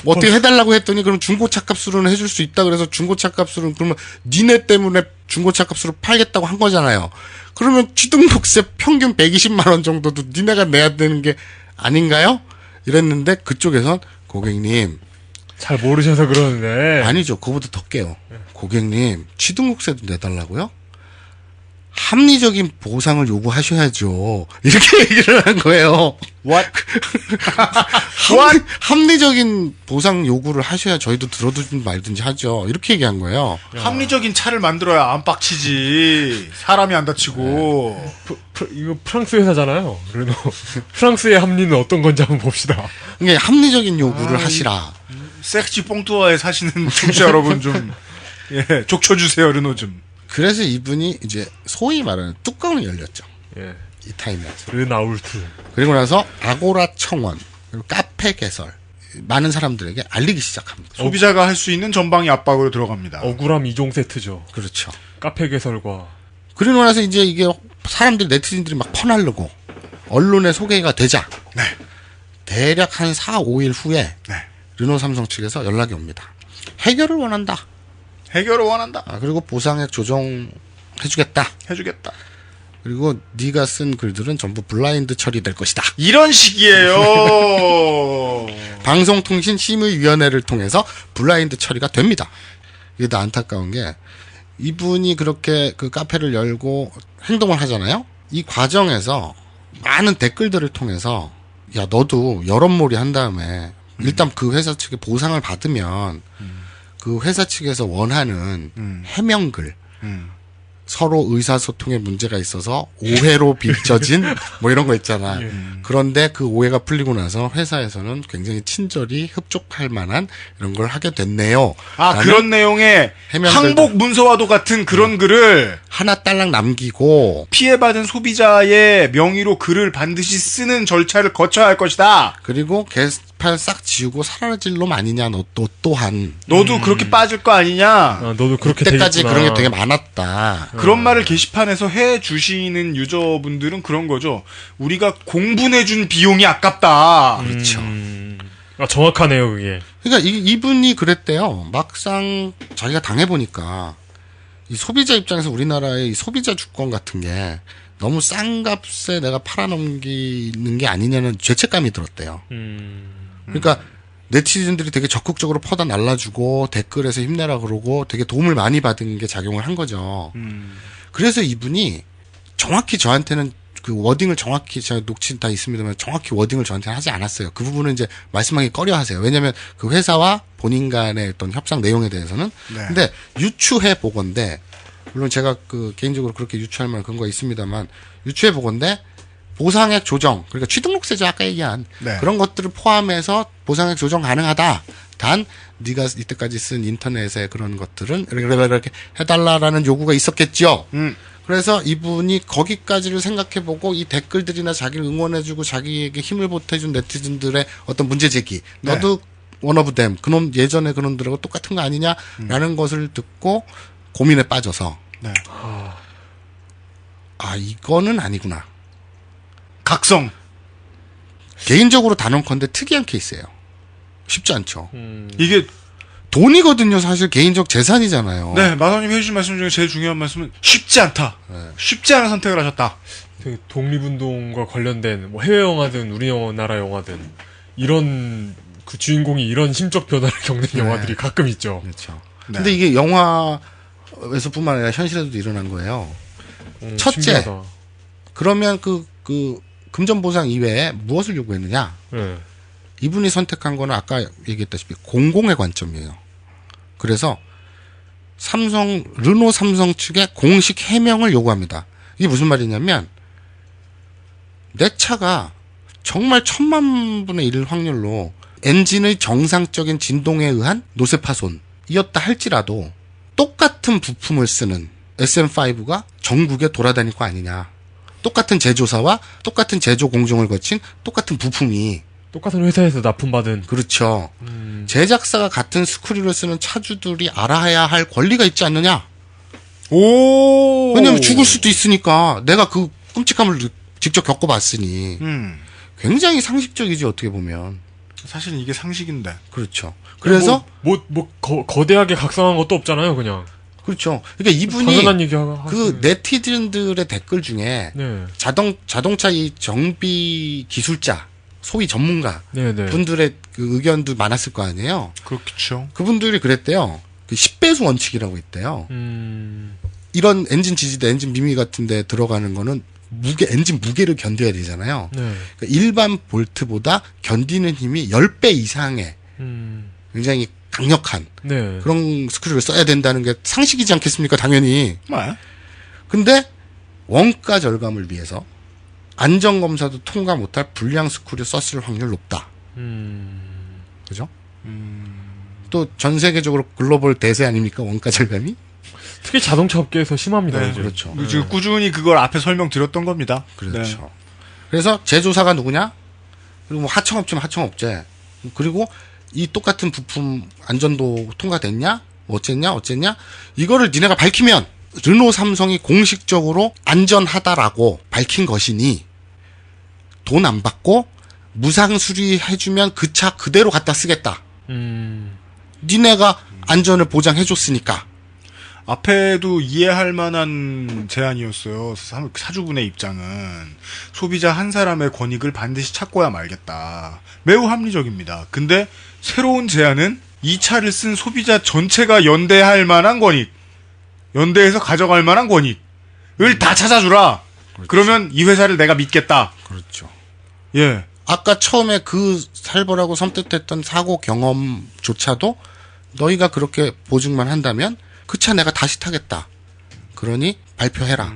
어떻게 해달라고 했더니 그럼 중고차 값으로는 해줄 수 있다. 그래서 중고차 값으로는 그러면 니네 때문에 중고차 값으로 팔겠다고 한 거잖아요. 그러면 취등록세 평균 120만 원 정도도 니네가 내야 되는 게 아닌가요? 이랬는데 그쪽에선 고객님 잘 모르셔서 그러는데 아니죠. 그거보다 더 깨요. 고객님 취등록세도 내달라고요? 합리적인 보상을 요구하셔야죠. 이렇게 얘기를 한 거예요. What? 합리적인 보상 요구를 하셔야 저희도 들어두든 말든지 하죠. 이렇게 얘기한 거예요. 합리적인 차를 만들어야 안 빡치지. 사람이 안 다치고. 이거 프랑스 회사잖아요. 그래도 프랑스의 합리는 어떤 건지 한번 봅시다. 이게 합리적인 요구를 하시라. 섹시 뽕투어에 사시는 청취자 여러분 좀 족쳐주세요, 르노 좀. 그래서 이분이 이제 소위 말하는 뚜껑이 열렸죠. 이 타임에. 르나울트. 그리고 나서 아고라 청원, 그리고 카페 개설. 많은 사람들에게 알리기 시작합니다. 소비자가 할 수 있는 전방위 압박으로 들어갑니다. 억울함 2종 세트죠. 그렇죠. 카페 개설과. 그리고 나서 이제 이게 사람들, 네티즌들이 막 퍼나르고 언론에 소개가 되자. 네. 대략 한 4, 5일 후에 르노 삼성 측에서 연락이 옵니다. 해결을 원한다. 그리고 보상액 조정해주겠다. 그리고 네가 쓴 글들은 전부 블라인드 처리될 것이다. 이런 식이에요. 방송통신심의위원회를 통해서 블라인드 처리가 됩니다. 이게 더 안타까운 게 이분이 그렇게 그 카페를 열고 행동을 하잖아요. 이 과정에서 많은 댓글들을 통해서 야 너도 여론몰이 한 다음에 일단 그 회사 측에 보상을 받으면 그 회사 측에서 원하는 해명글 서로 의사소통에 문제가 있어서 오해로 빚어진 뭐 이런 거 있잖아. 그런데 그 오해가 풀리고 나서 회사에서는 굉장히 친절히 흡족할 만한 이런 걸 하게 됐네요. 그런 내용의 항복 문서와도 같은 그런 글을 하나 딸랑 남기고 피해받은 소비자의 명의로 글을 반드시 쓰는 절차를 거쳐야 할 것이다. 그리고 게시판 싹 지우고 사라질 놈 아니냐 너 또한. 너도 그렇게 빠질 거 아니냐. 너도 그렇게 그때까지 그런 게 되게 많았다. 그런 말을 게시판에서 해주시는 유저분들은 그런 거죠. 우리가 공분해준 비용이 아깝다. 그렇죠. 정확하네요, 그게. 그러니까 이분이 그랬대요. 막상 자기가 당해보니까 이 소비자 입장에서 우리나라의 이 소비자 주권 같은 게 너무 싼 값에 내가 팔아넘기는 게 아니냐는 죄책감이 들었대요. 그러니까 네티즌들이 되게 적극적으로 퍼다 날라주고 댓글에서 힘내라 그러고 되게 도움을 많이 받은 게 작용을 한 거죠. 그래서 이분이 정확히 저한테는 그 워딩을 정확히 제가 녹취 다 있습니다만 정확히 워딩을 저한테 하지 않았어요. 그 부분은 이제 말씀하기 꺼려하세요. 왜냐하면 그 회사와 본인 간의 어떤 협상 내용에 대해서는. 근데 유추해 보건데 물론 제가 그 개인적으로 그렇게 유추할 만한 근거가 있습니다만 유추해 보건데 보상액 조정, 그러니까 취등록세죠 아까 얘기한 그런 것들을 포함해서 보상액 조정 가능하다. 단 네가 이때까지 쓴 인터넷의 그런 것들은 이렇게 해달라라는 요구가 있었겠죠. 그래서 이분이 거기까지를 생각해보고 이 댓글들이나 자기를 응원해주고 자기에게 힘을 보태준 네티즌들의 어떤 문제제기, 너도 원 오브 댐, 그놈 예전에 그놈들하고 똑같은 거 아니냐라는 것을 듣고 고민에 빠져서 이거는 아니구나. 각성. 개인적으로 단언컨대 특이한 케이스예요. 쉽지 않죠. 이게 돈이거든요. 사실 개인적 재산이잖아요. 네, 마사오님 해주신 말씀 중에 제일 중요한 말씀은 쉽지 않다. 쉽지 않은 선택을 하셨다. 되게 독립운동과 관련된 뭐 해외 영화든 우리나라 영화든 이런 그 주인공이 이런 심적 변화를 겪는 영화들이 가끔 있죠. 그렇죠. 근데 이게 영화에서뿐만 아니라 현실에서도 일어난 거예요. 첫째, 신기하다. 그러면 그 금전보상 이외에 무엇을 요구했느냐? 이분이 선택한 거는 아까 얘기했다시피 공공의 관점이에요. 그래서 르노 삼성 측에 공식 해명을 요구합니다. 이게 무슨 말이냐면 내 차가 정말 1000만 분의 1 확률로 엔진의 정상적인 진동에 의한 노쇠 파손이었다 할지라도 똑같은 부품을 쓰는 SM5가 전국에 돌아다닐 거 아니냐. 똑같은 제조사와 똑같은 제조 공정을 거친 똑같은 부품이 똑같은 회사에서 납품받은. 그렇죠. 제작사가 같은 스크류를 쓰는 차주들이 알아야 할 권리가 있지 않느냐. 왜냐면 죽을 수도 있으니까 내가 그 끔찍함을 직접 겪어봤으니 굉장히 상식적이지 어떻게 보면. 사실은 이게 상식인데. 그렇죠. 그래서 거대하게 각성한 것도 없잖아요, 그냥. 그렇죠. 그러니까 이분이 당연한 얘기 그 네티즌들의 댓글 중에 자동차 이 정비 기술자, 소위 전문가 분들의 그 의견도 많았을 거 아니에요. 그렇죠. 그분들이 그랬대요. 그 10배수 원칙이라고 있대요. 이런 엔진 지지대, 엔진 미미 같은데 들어가는 거는 엔진 무게를 견뎌야 되잖아요. 그러니까 일반 볼트보다 견디는 힘이 10배 이상의 굉장히 강력한 그런 스크류를 써야 된다는 게 상식이지 않겠습니까? 당연히. 근데 원가 절감을 위해서 안전검사도 통과 못할 불량 스크류 썼을 확률 높다. 그죠? 또 전 세계적으로 글로벌 대세 아닙니까? 원가 절감이? 특히 자동차 업계에서 심합니다. 네, 요즘. 그렇죠. 지금 꾸준히 그걸 앞에 설명드렸던 겁니다. 그렇죠. 네. 그래서 제조사가 누구냐? 그리고 뭐 하청업체면 하청업체. 그리고 이 똑같은 부품 안전도 통과됐냐? 어쨌냐? 이거를 니네가 밝히면 르노 삼성이 공식적으로 안전하다라고 밝힌 것이니 돈 안 받고 무상 수리해주면 그 차 그대로 갖다 쓰겠다. 니네가 안전을 보장해줬으니까. 앞에도 이해할 만한 제안이었어요. 사주분의 입장은 소비자 한 사람의 권익을 반드시 찾고야 말겠다. 매우 합리적입니다. 근데 새로운 제안은 이 차를 쓴 소비자 전체가 연대할 만한 권익, 연대해서 가져갈 만한 권익을 다 찾아주라. 그렇죠. 그러면 이 회사를 내가 믿겠다. 그렇죠. 예. 아까 처음에 그 살벌하고 섬뜩했던 사고 경험조차도 너희가 그렇게 보증만 한다면 그 차 내가 다시 타겠다. 그러니 발표해라.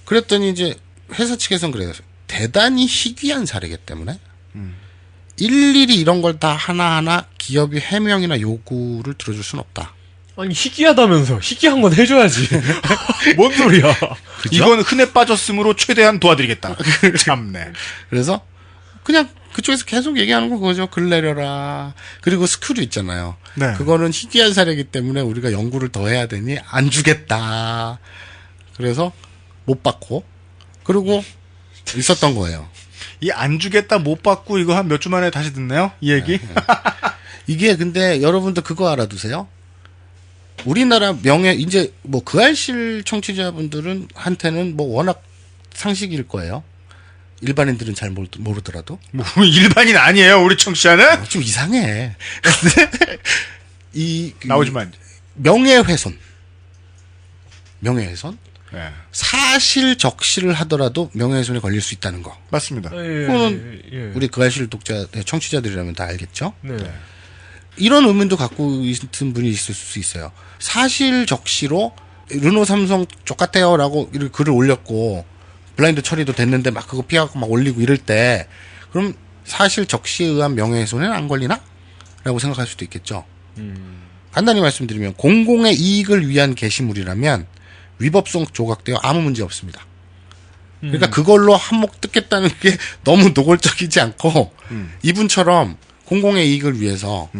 그랬더니 이제 회사 측에서는 그래요. 대단히 희귀한 사례이기 때문에 일일이 이런 걸 다 하나하나 기업이 해명이나 요구를 들어줄 수는 없다. 아니 희귀하다면서 희귀한 건 해줘야지. 뭔 소리야. 그죠? 이건 흔해 빠졌으므로 최대한 도와드리겠다. 참네. 그래서 그냥 그쪽에서 계속 얘기하는 건 그거죠. 글 내려라. 그리고 스크류 있잖아요. 네. 그거는 희귀한 사례이기 때문에 우리가 연구를 더 해야 되니 안 주겠다. 그래서 못 받고 그리고 있었던 거예요. 이 안 주겠다 못 받고 이거 한 몇 주 만에 다시 듣네요. 이 얘기. 네. 이게 근데 여러분도 그거 알아두세요. 우리나라 명예 이제 뭐 그 알실 청취자분들은 한테는 뭐 워낙 상식일 거예요. 일반인들은 잘 모르더라도. 뭐 일반인 아니에요, 우리 청취자는? 좀 이상해. 이 나오지만 명예훼손. 네. 사실 적시를 하더라도 명예훼손에 걸릴 수 있다는 거. 맞습니다. 그거는 우리 그 알실 독자 청취자들이라면 다 알겠죠. 네. 이런 의문도 갖고 있는 분이 있을 수 있어요. 사실 적시로 르노 삼성 똑같아요라고 글을 올렸고 블라인드 처리도 됐는데 막 그거 피하고 막 올리고 이럴 때 그럼 사실 적시에 의한 명예훼손에는 안 걸리나? 라고 생각할 수도 있겠죠. 간단히 말씀드리면 공공의 이익을 위한 게시물이라면 위법성 조각되어 아무 문제 없습니다. 그러니까 그걸로 한몫 뜯겠다는 게 너무 노골적이지 않고 이분처럼 공공의 이익을 위해서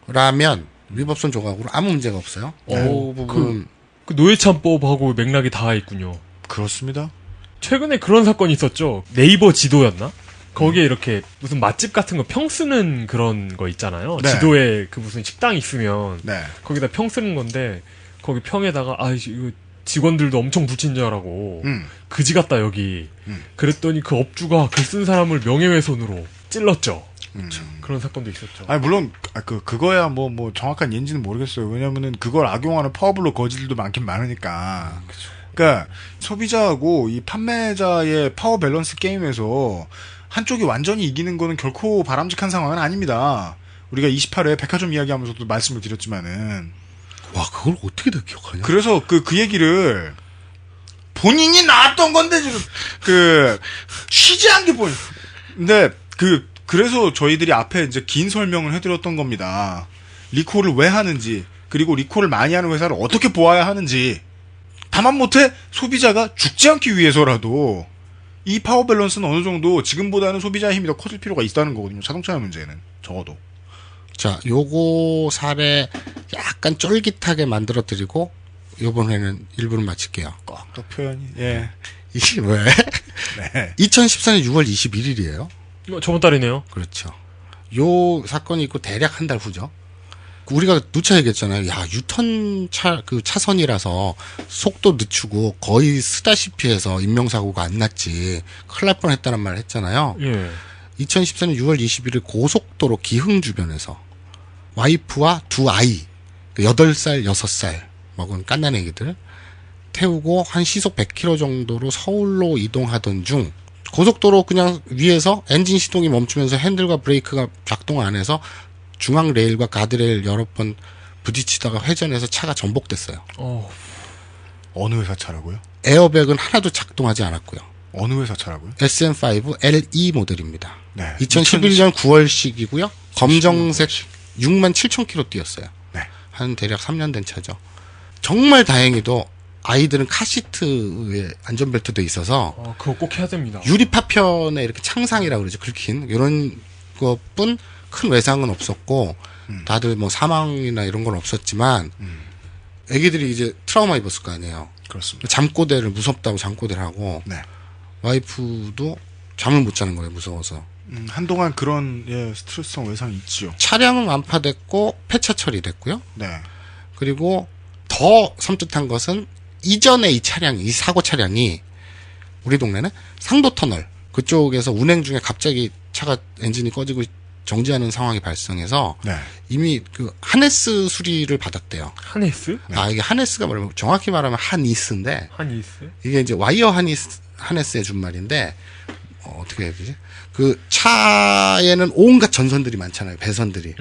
라면 위법성 조각으로 아무 문제가 없어요. 그 부분 그 노예참법하고 맥락이 다 있군요. 그렇습니다. 최근에 그런 사건이 있었죠. 네이버 지도였나? 거기에 이렇게 무슨 맛집 같은 거 평 쓰는 그런 거 있잖아요. 네. 지도에 그 무슨 식당 있으면 네. 거기다 평 쓰는 건데 거기 평에다가 이거 직원들도 엄청 불친절하고 그지 같다 여기. 그랬더니 그 업주가 글 쓴 사람을 명예훼손으로 찔렀죠. 그런 사건도 있었죠. 아니 물론 그거야 뭐 정확한 예인지는 모르겠어요. 왜냐면은 그걸 악용하는 파워블로 거지들도 많긴 많으니까. 그러니까 소비자하고 이 판매자의 파워 밸런스 게임에서 한쪽이 완전히 이기는 거는 결코 바람직한 상황은 아닙니다. 우리가 28회 백화점 이야기하면서도 말씀을 드렸지만은 와 그걸 어떻게 다 기억하냐? 그래서 그 얘기를 본인이 나왔던 건데 지금 취재한 게 보여. 근데 그래서 저희들이 앞에 이제 긴 설명을 해드렸던 겁니다. 리콜을 왜 하는지, 그리고 리콜을 많이 하는 회사를 어떻게 보아야 하는지. 다만 못해 소비자가 죽지 않기 위해서라도 이 파워 밸런스는 어느 정도 지금보다는 소비자의 힘이 더 커질 필요가 있다는 거거든요. 자동차의 문제는 적어도. 자, 요거 사례 약간 쫄깃하게 만들어드리고 요번에는 1부를 마칠게요. 꼭 또 표현이. 예. 이게 왜? 네. 2014년 6월 21일이에요. 저번 달이네요. 그렇죠. 요 사건이 있고 대략 한 달 후죠. 우리가 누차 얘기했잖아요. 야, 유턴 차선이라서 속도 늦추고 거의 쓰다시피 해서 인명사고가 안 났지. 큰일 날 뻔 했다는 말을 했잖아요. 예. 2014년 6월 21일 고속도로 기흥 주변에서 와이프와 두 아이, 8살, 6살 먹은 깐난애기들 태우고 한 시속 100km 정도로 서울로 이동하던 중 고속도로 그냥 위에서 엔진 시동이 멈추면서 핸들과 브레이크가 작동 안 해서 중앙 레일과 가드레일 여러 번 부딪히다가 회전해서 차가 전복됐어요. 어느 회사 차라고요? 에어백은 하나도 작동하지 않았고요. 어느 회사 차라고요? SM5 LE 모델입니다. 네. 2011년 9월식이고요. 검정색 67,000km 뛰었어요. 네. 한 대략 3년 된 차죠. 정말 다행히도 아이들은 카시트에 안전벨트도 있어서 그거 꼭 해야 됩니다. 유리 파편에 이렇게 창상이라고 그러죠. 긁힌 이런 것뿐 큰 외상은 없었고 다들 뭐 사망이나 이런 건 없었지만 애기들이 이제 트라우마 입었을 거 아니에요. 그렇습니다. 잠꼬대를 무섭다고 잠꼬대를 하고 네. 와이프도 잠을 못 자는 거예요. 무서워서. 한동안 그런 스트레스성 외상이 있지요. 차량은 완파됐고 폐차 처리됐고요. 네. 그리고 더 섬뜩한 것은 이전에 이 사고 차량이 우리 동네는 상도터널 그쪽에서 운행 중에 갑자기 차가 엔진이 꺼지고 정지하는 상황이 발생해서 네. 이미 하네스 수리를 받았대요. 하네스? 이게 하네스가 뭐냐면 정확히 말하면 하니스인데 하니스? 이게 이제 와이어 하네스의 준말인데 어떻게 해야 되지? 그 차에는 온갖 전선들이 많잖아요. 배선들이.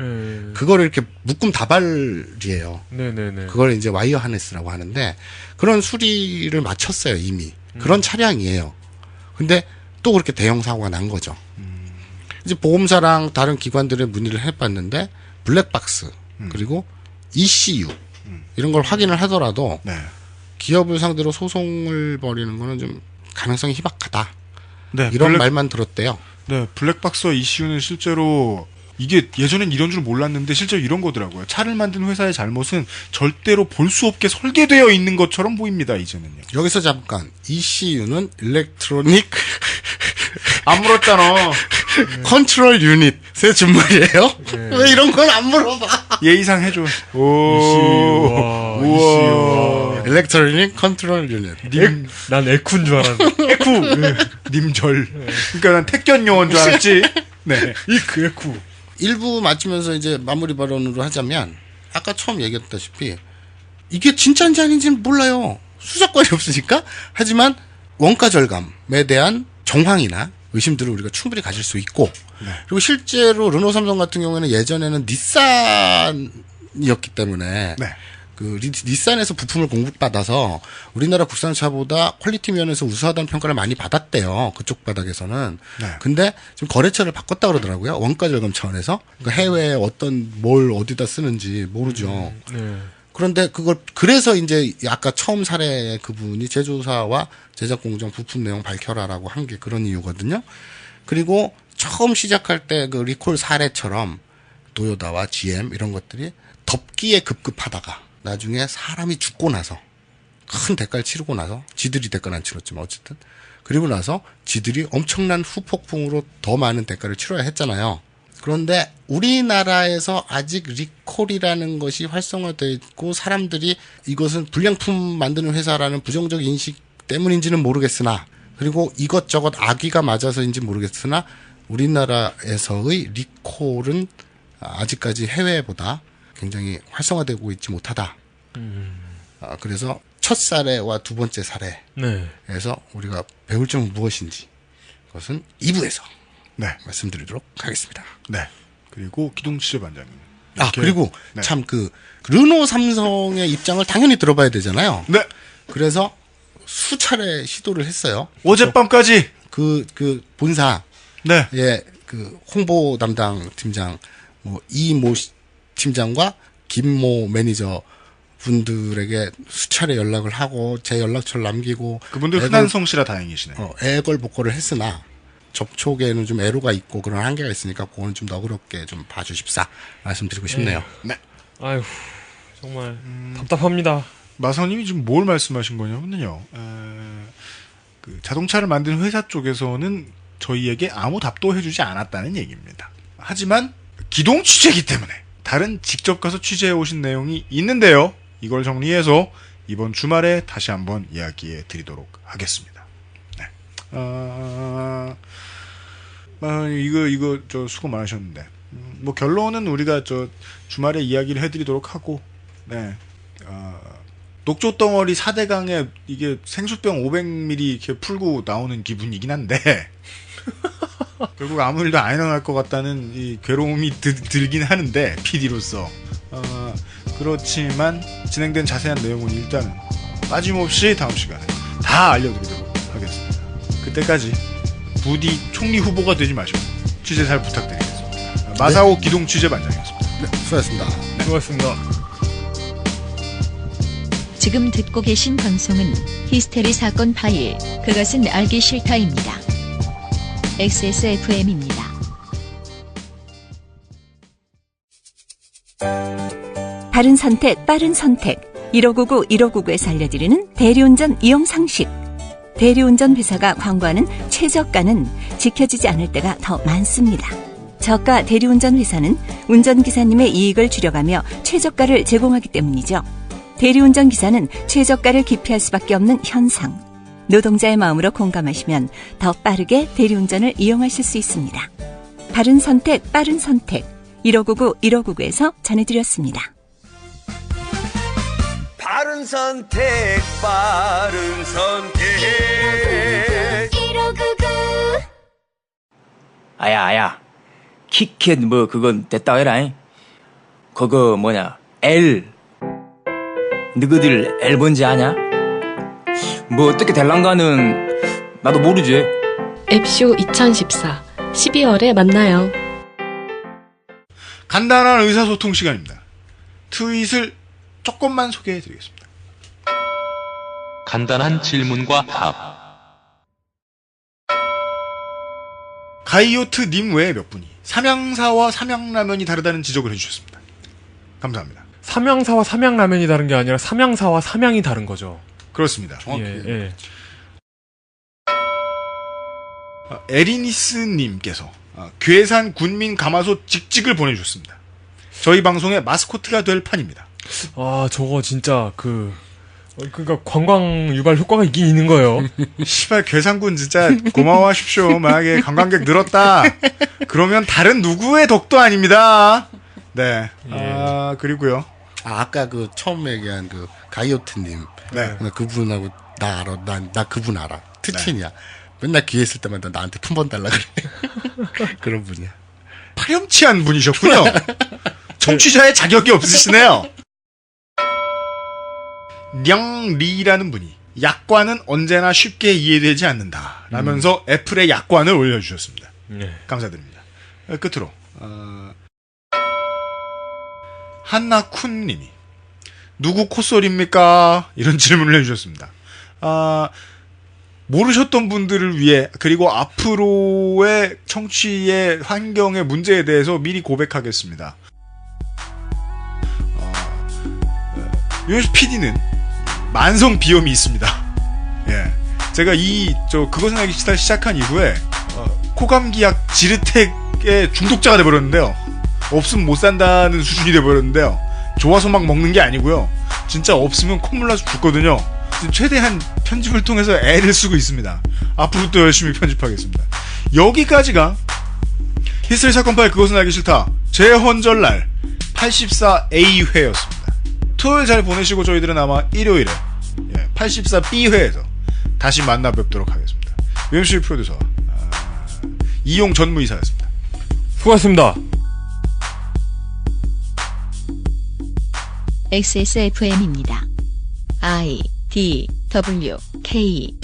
그거를 이렇게 묶음 다발이에요. 네네네. 그걸 이제 와이어 하네스라고 하는데 그런 수리를 마쳤어요. 이미. 그런 차량이에요. 근데 또 그렇게 대형 사고가 난 거죠. 이제 보험사랑 다른 기관들의 문의를 해봤는데 블랙박스 그리고 ECU 이런 걸 확인을 하더라도 네. 기업을 상대로 소송을 벌이는 거는 좀 가능성이 희박하다. 네, 이런 말만 들었대요. 네, 블랙박스와 이슈는 실제로 이게 예전엔 이런 줄 몰랐는데 실제로 이런 거더라고요. 차를 만든 회사의 잘못은 절대로 볼 수 없게 설계되어 있는 것처럼 보입니다. 이제는요. 여기서 잠깐 ECU는 일렉트로닉 안 물었잖아. 컨트롤 유닛의 준말이에요? 왜 이런 건 안 물어봐? 예의상 해줘. 우와. 일렉트로닉 컨트롤 유닛. 난 에쿠인 줄 알았는데. 에쿠. 님절. 그러니까 난 택견 요원 줄 알았지. 네. 에쿠. 일부 맞추면서 이제 마무리 발언으로 하자면 아까 처음 얘기했다시피 이게 진짜인지 아닌지는 몰라요. 수사권이 없으니까. 하지만 원가 절감에 대한 정황이나 의심들을 우리가 충분히 가질 수 있고 그리고 실제로 르노 삼성 같은 경우에는 예전에는 닛산이었기 때문에 닛산에서 부품을 공급받아서 우리나라 국산차보다 퀄리티 면에서 우수하다는 평가를 많이 받았대요. 그쪽 바닥에서는. 근데 지금 거래처를 바꿨다 그러더라고요. 원가 절감 차원에서. 그러니까 해외에 뭘 어디다 쓰는지 모르죠. 그런데 그래서 이제 아까 처음 사례 그분이 제조사와 제작 공정 부품 내용 밝혀라라고 한 게 그런 이유거든요. 그리고 처음 시작할 때 그 리콜 사례처럼 도요다와 GM 이런 것들이 덮기에 급급하다가 나중에 사람이 죽고 나서 큰 대가를 치르고 나서 지들이 대가는 안 치렀지만 어쨌든 그리고 나서 지들이 엄청난 후폭풍으로 더 많은 대가를 치러야 했잖아요. 그런데 우리나라에서 아직 리콜이라는 것이 활성화되어 있고 사람들이 이것은 불량품 만드는 회사라는 부정적 인식 때문인지는 모르겠으나 그리고 이것저것 악의가 맞아서인지 모르겠으나 우리나라에서의 리콜은 아직까지 해외보다 굉장히 활성화되고 있지 못하다. 그래서 첫 사례와 두 번째 사례에서 우리가 배울 점은 무엇인지 그것은 2부에서 네. 말씀드리도록 하겠습니다. 네. 그리고 기동치제 반장님. 그리고 네. 참 르노 삼성의 입장을 당연히 들어봐야 되잖아요. 네. 그래서 수차례 시도를 했어요. 어젯밤까지 본사 네. 예, 홍보 담당 팀장 이모 팀장과 김모 매니저 분들에게 수차례 연락을 하고 제 연락처를 남기고 그분들 흔한 성씨라 다행이시네요. 애걸복걸을 했으나 접촉에는 좀 애로가 있고 그런 한계가 있으니까 그거는 좀 너그럽게 좀 봐주십사 말씀드리고 싶네요. 네. 아휴 정말 답답합니다. 마사오님이 지금 뭘 말씀하신 거냐면요. 그 자동차를 만드는 회사 쪽에서는 저희에게 아무 답도 해주지 않았다는 얘기입니다. 하지만 기동 취재이기 때문에 다른 직접 가서 취재해 오신 내용이 있는데요. 이걸 정리해서 이번 주말에 다시 한번 이야기해 드리도록 하겠습니다. 네. 이거 수고 많으셨는데 결론은 우리가 주말에 이야기를 해드리도록 하고 네. 녹조 덩어리 4대강에 이게 생수병 500ml 이렇게 풀고 나오는 기분이긴 한데 결국 아무 일도 안 일어날 것 같다는 이 괴로움이 들긴 하는데 PD로서 그렇지만 진행된 자세한 내용은 일단은 빠짐없이 다음 시간에 다 알려드리도록 하겠습니다. 그때까지 부디 총리 후보가 되지 마시고 취재 잘 부탁드리겠습니다. 마사오 기동 취재 반장이었습니다. 네, 수고하셨습니다. 네. 수고하셨습니다. 지금 듣고 계신 방송은 히스테리 사건 파일, 그것은 알기 싫다입니다. XSFM입니다. 바른 선택, 빠른 선택. 1599, 1599에서 알려드리는 대리운전 이용 상식. 대리운전 회사가 광고하는 최저가는 지켜지지 않을 때가 더 많습니다. 저가 대리운전 회사는 운전기사님의 이익을 줄여가며 최저가를 제공하기 때문이죠. 대리운전 기사는 최저가를 기피할 수밖에 없는 현상. 노동자의 마음으로 공감하시면 더 빠르게 대리운전을 이용하실 수 있습니다. 바른 선택, 빠른 선택. 1599, 1599에서 전해드렸습니다. 바른 선택, 빠른 선택. 1599. 아야. 키캣 그건 됐다 해라. 그거 L. 너희들 L 뭔지 아냐? 어떻게 될란가는 나도 모르지. 앱쇼 2014 12월에 만나요. 간단한 의사소통 시간입니다. 트윗을 조금만 소개해드리겠습니다. 간단한 질문과 답. 가이오트님 외에 몇 분이 삼양사와 삼양라면이 다르다는 지적을 해주셨습니다. 감사합니다. 삼양사와 삼양라면이 다른 게 아니라 삼양사와 삼양이 다른 거죠. 그렇습니다. 예. 에리니스님께서 괴산 군민 가마솥 직직을 보내주셨습니다. 저희 방송의 마스코트가 될 판입니다. 저거 진짜 그러니까 관광 유발 효과가 있긴 있는 거예요. 시발 괴산군 진짜 고마워하십시오. 만약에 관광객 늘었다. 그러면 다른 누구의 덕도 아닙니다. 네. 그리고요. 아까 처음 얘기한 가이오트님. 네. 그분하고 나 알아. 나 그분 알아. 특친이야. 네. 맨날 기회 있을 때마다 나한테 품번 달라 그래. 그런 분이야. 파렴치한 분이셨군요. 청취자의 자격이 없으시네요. 냥리라는 분이 약관은 언제나 쉽게 이해되지 않는다 라면서 애플의 약관을 올려주셨습니다. 네. 감사드립니다. 끝으로 한나쿤님이 누구 콧소리입니까? 이런 질문을 해주셨습니다. 모르셨던 분들을 위해 그리고 앞으로의 청취의 환경의 문제에 대해서 미리 고백하겠습니다. 유현수 PD는 만성 비염이 있습니다. 예, 제가 그것은 알기 싫다 시작한 이후에 코감기약 지르텍의 중독자가 돼버렸는데요. 없으면 못 산다는 수준이 돼버렸는데요. 좋아서 막 먹는 게 아니고요. 진짜 없으면 콧물 나서 죽거든요. 최대한 편집을 통해서 애를 쓰고 있습니다. 앞으로 또 열심히 편집하겠습니다. 여기까지가 히스테리 사건 파일 그것은 알기 싫다 재헌절날 84A회였습니다. 토요일 잘 보내시고 저희들은 아마 일요일에 84B회에서 다시 만나 뵙도록 하겠습니다. UMC 프로듀서 이용 전무이사였습니다. 수고하셨습니다. XSFM입니다. I, D, W, K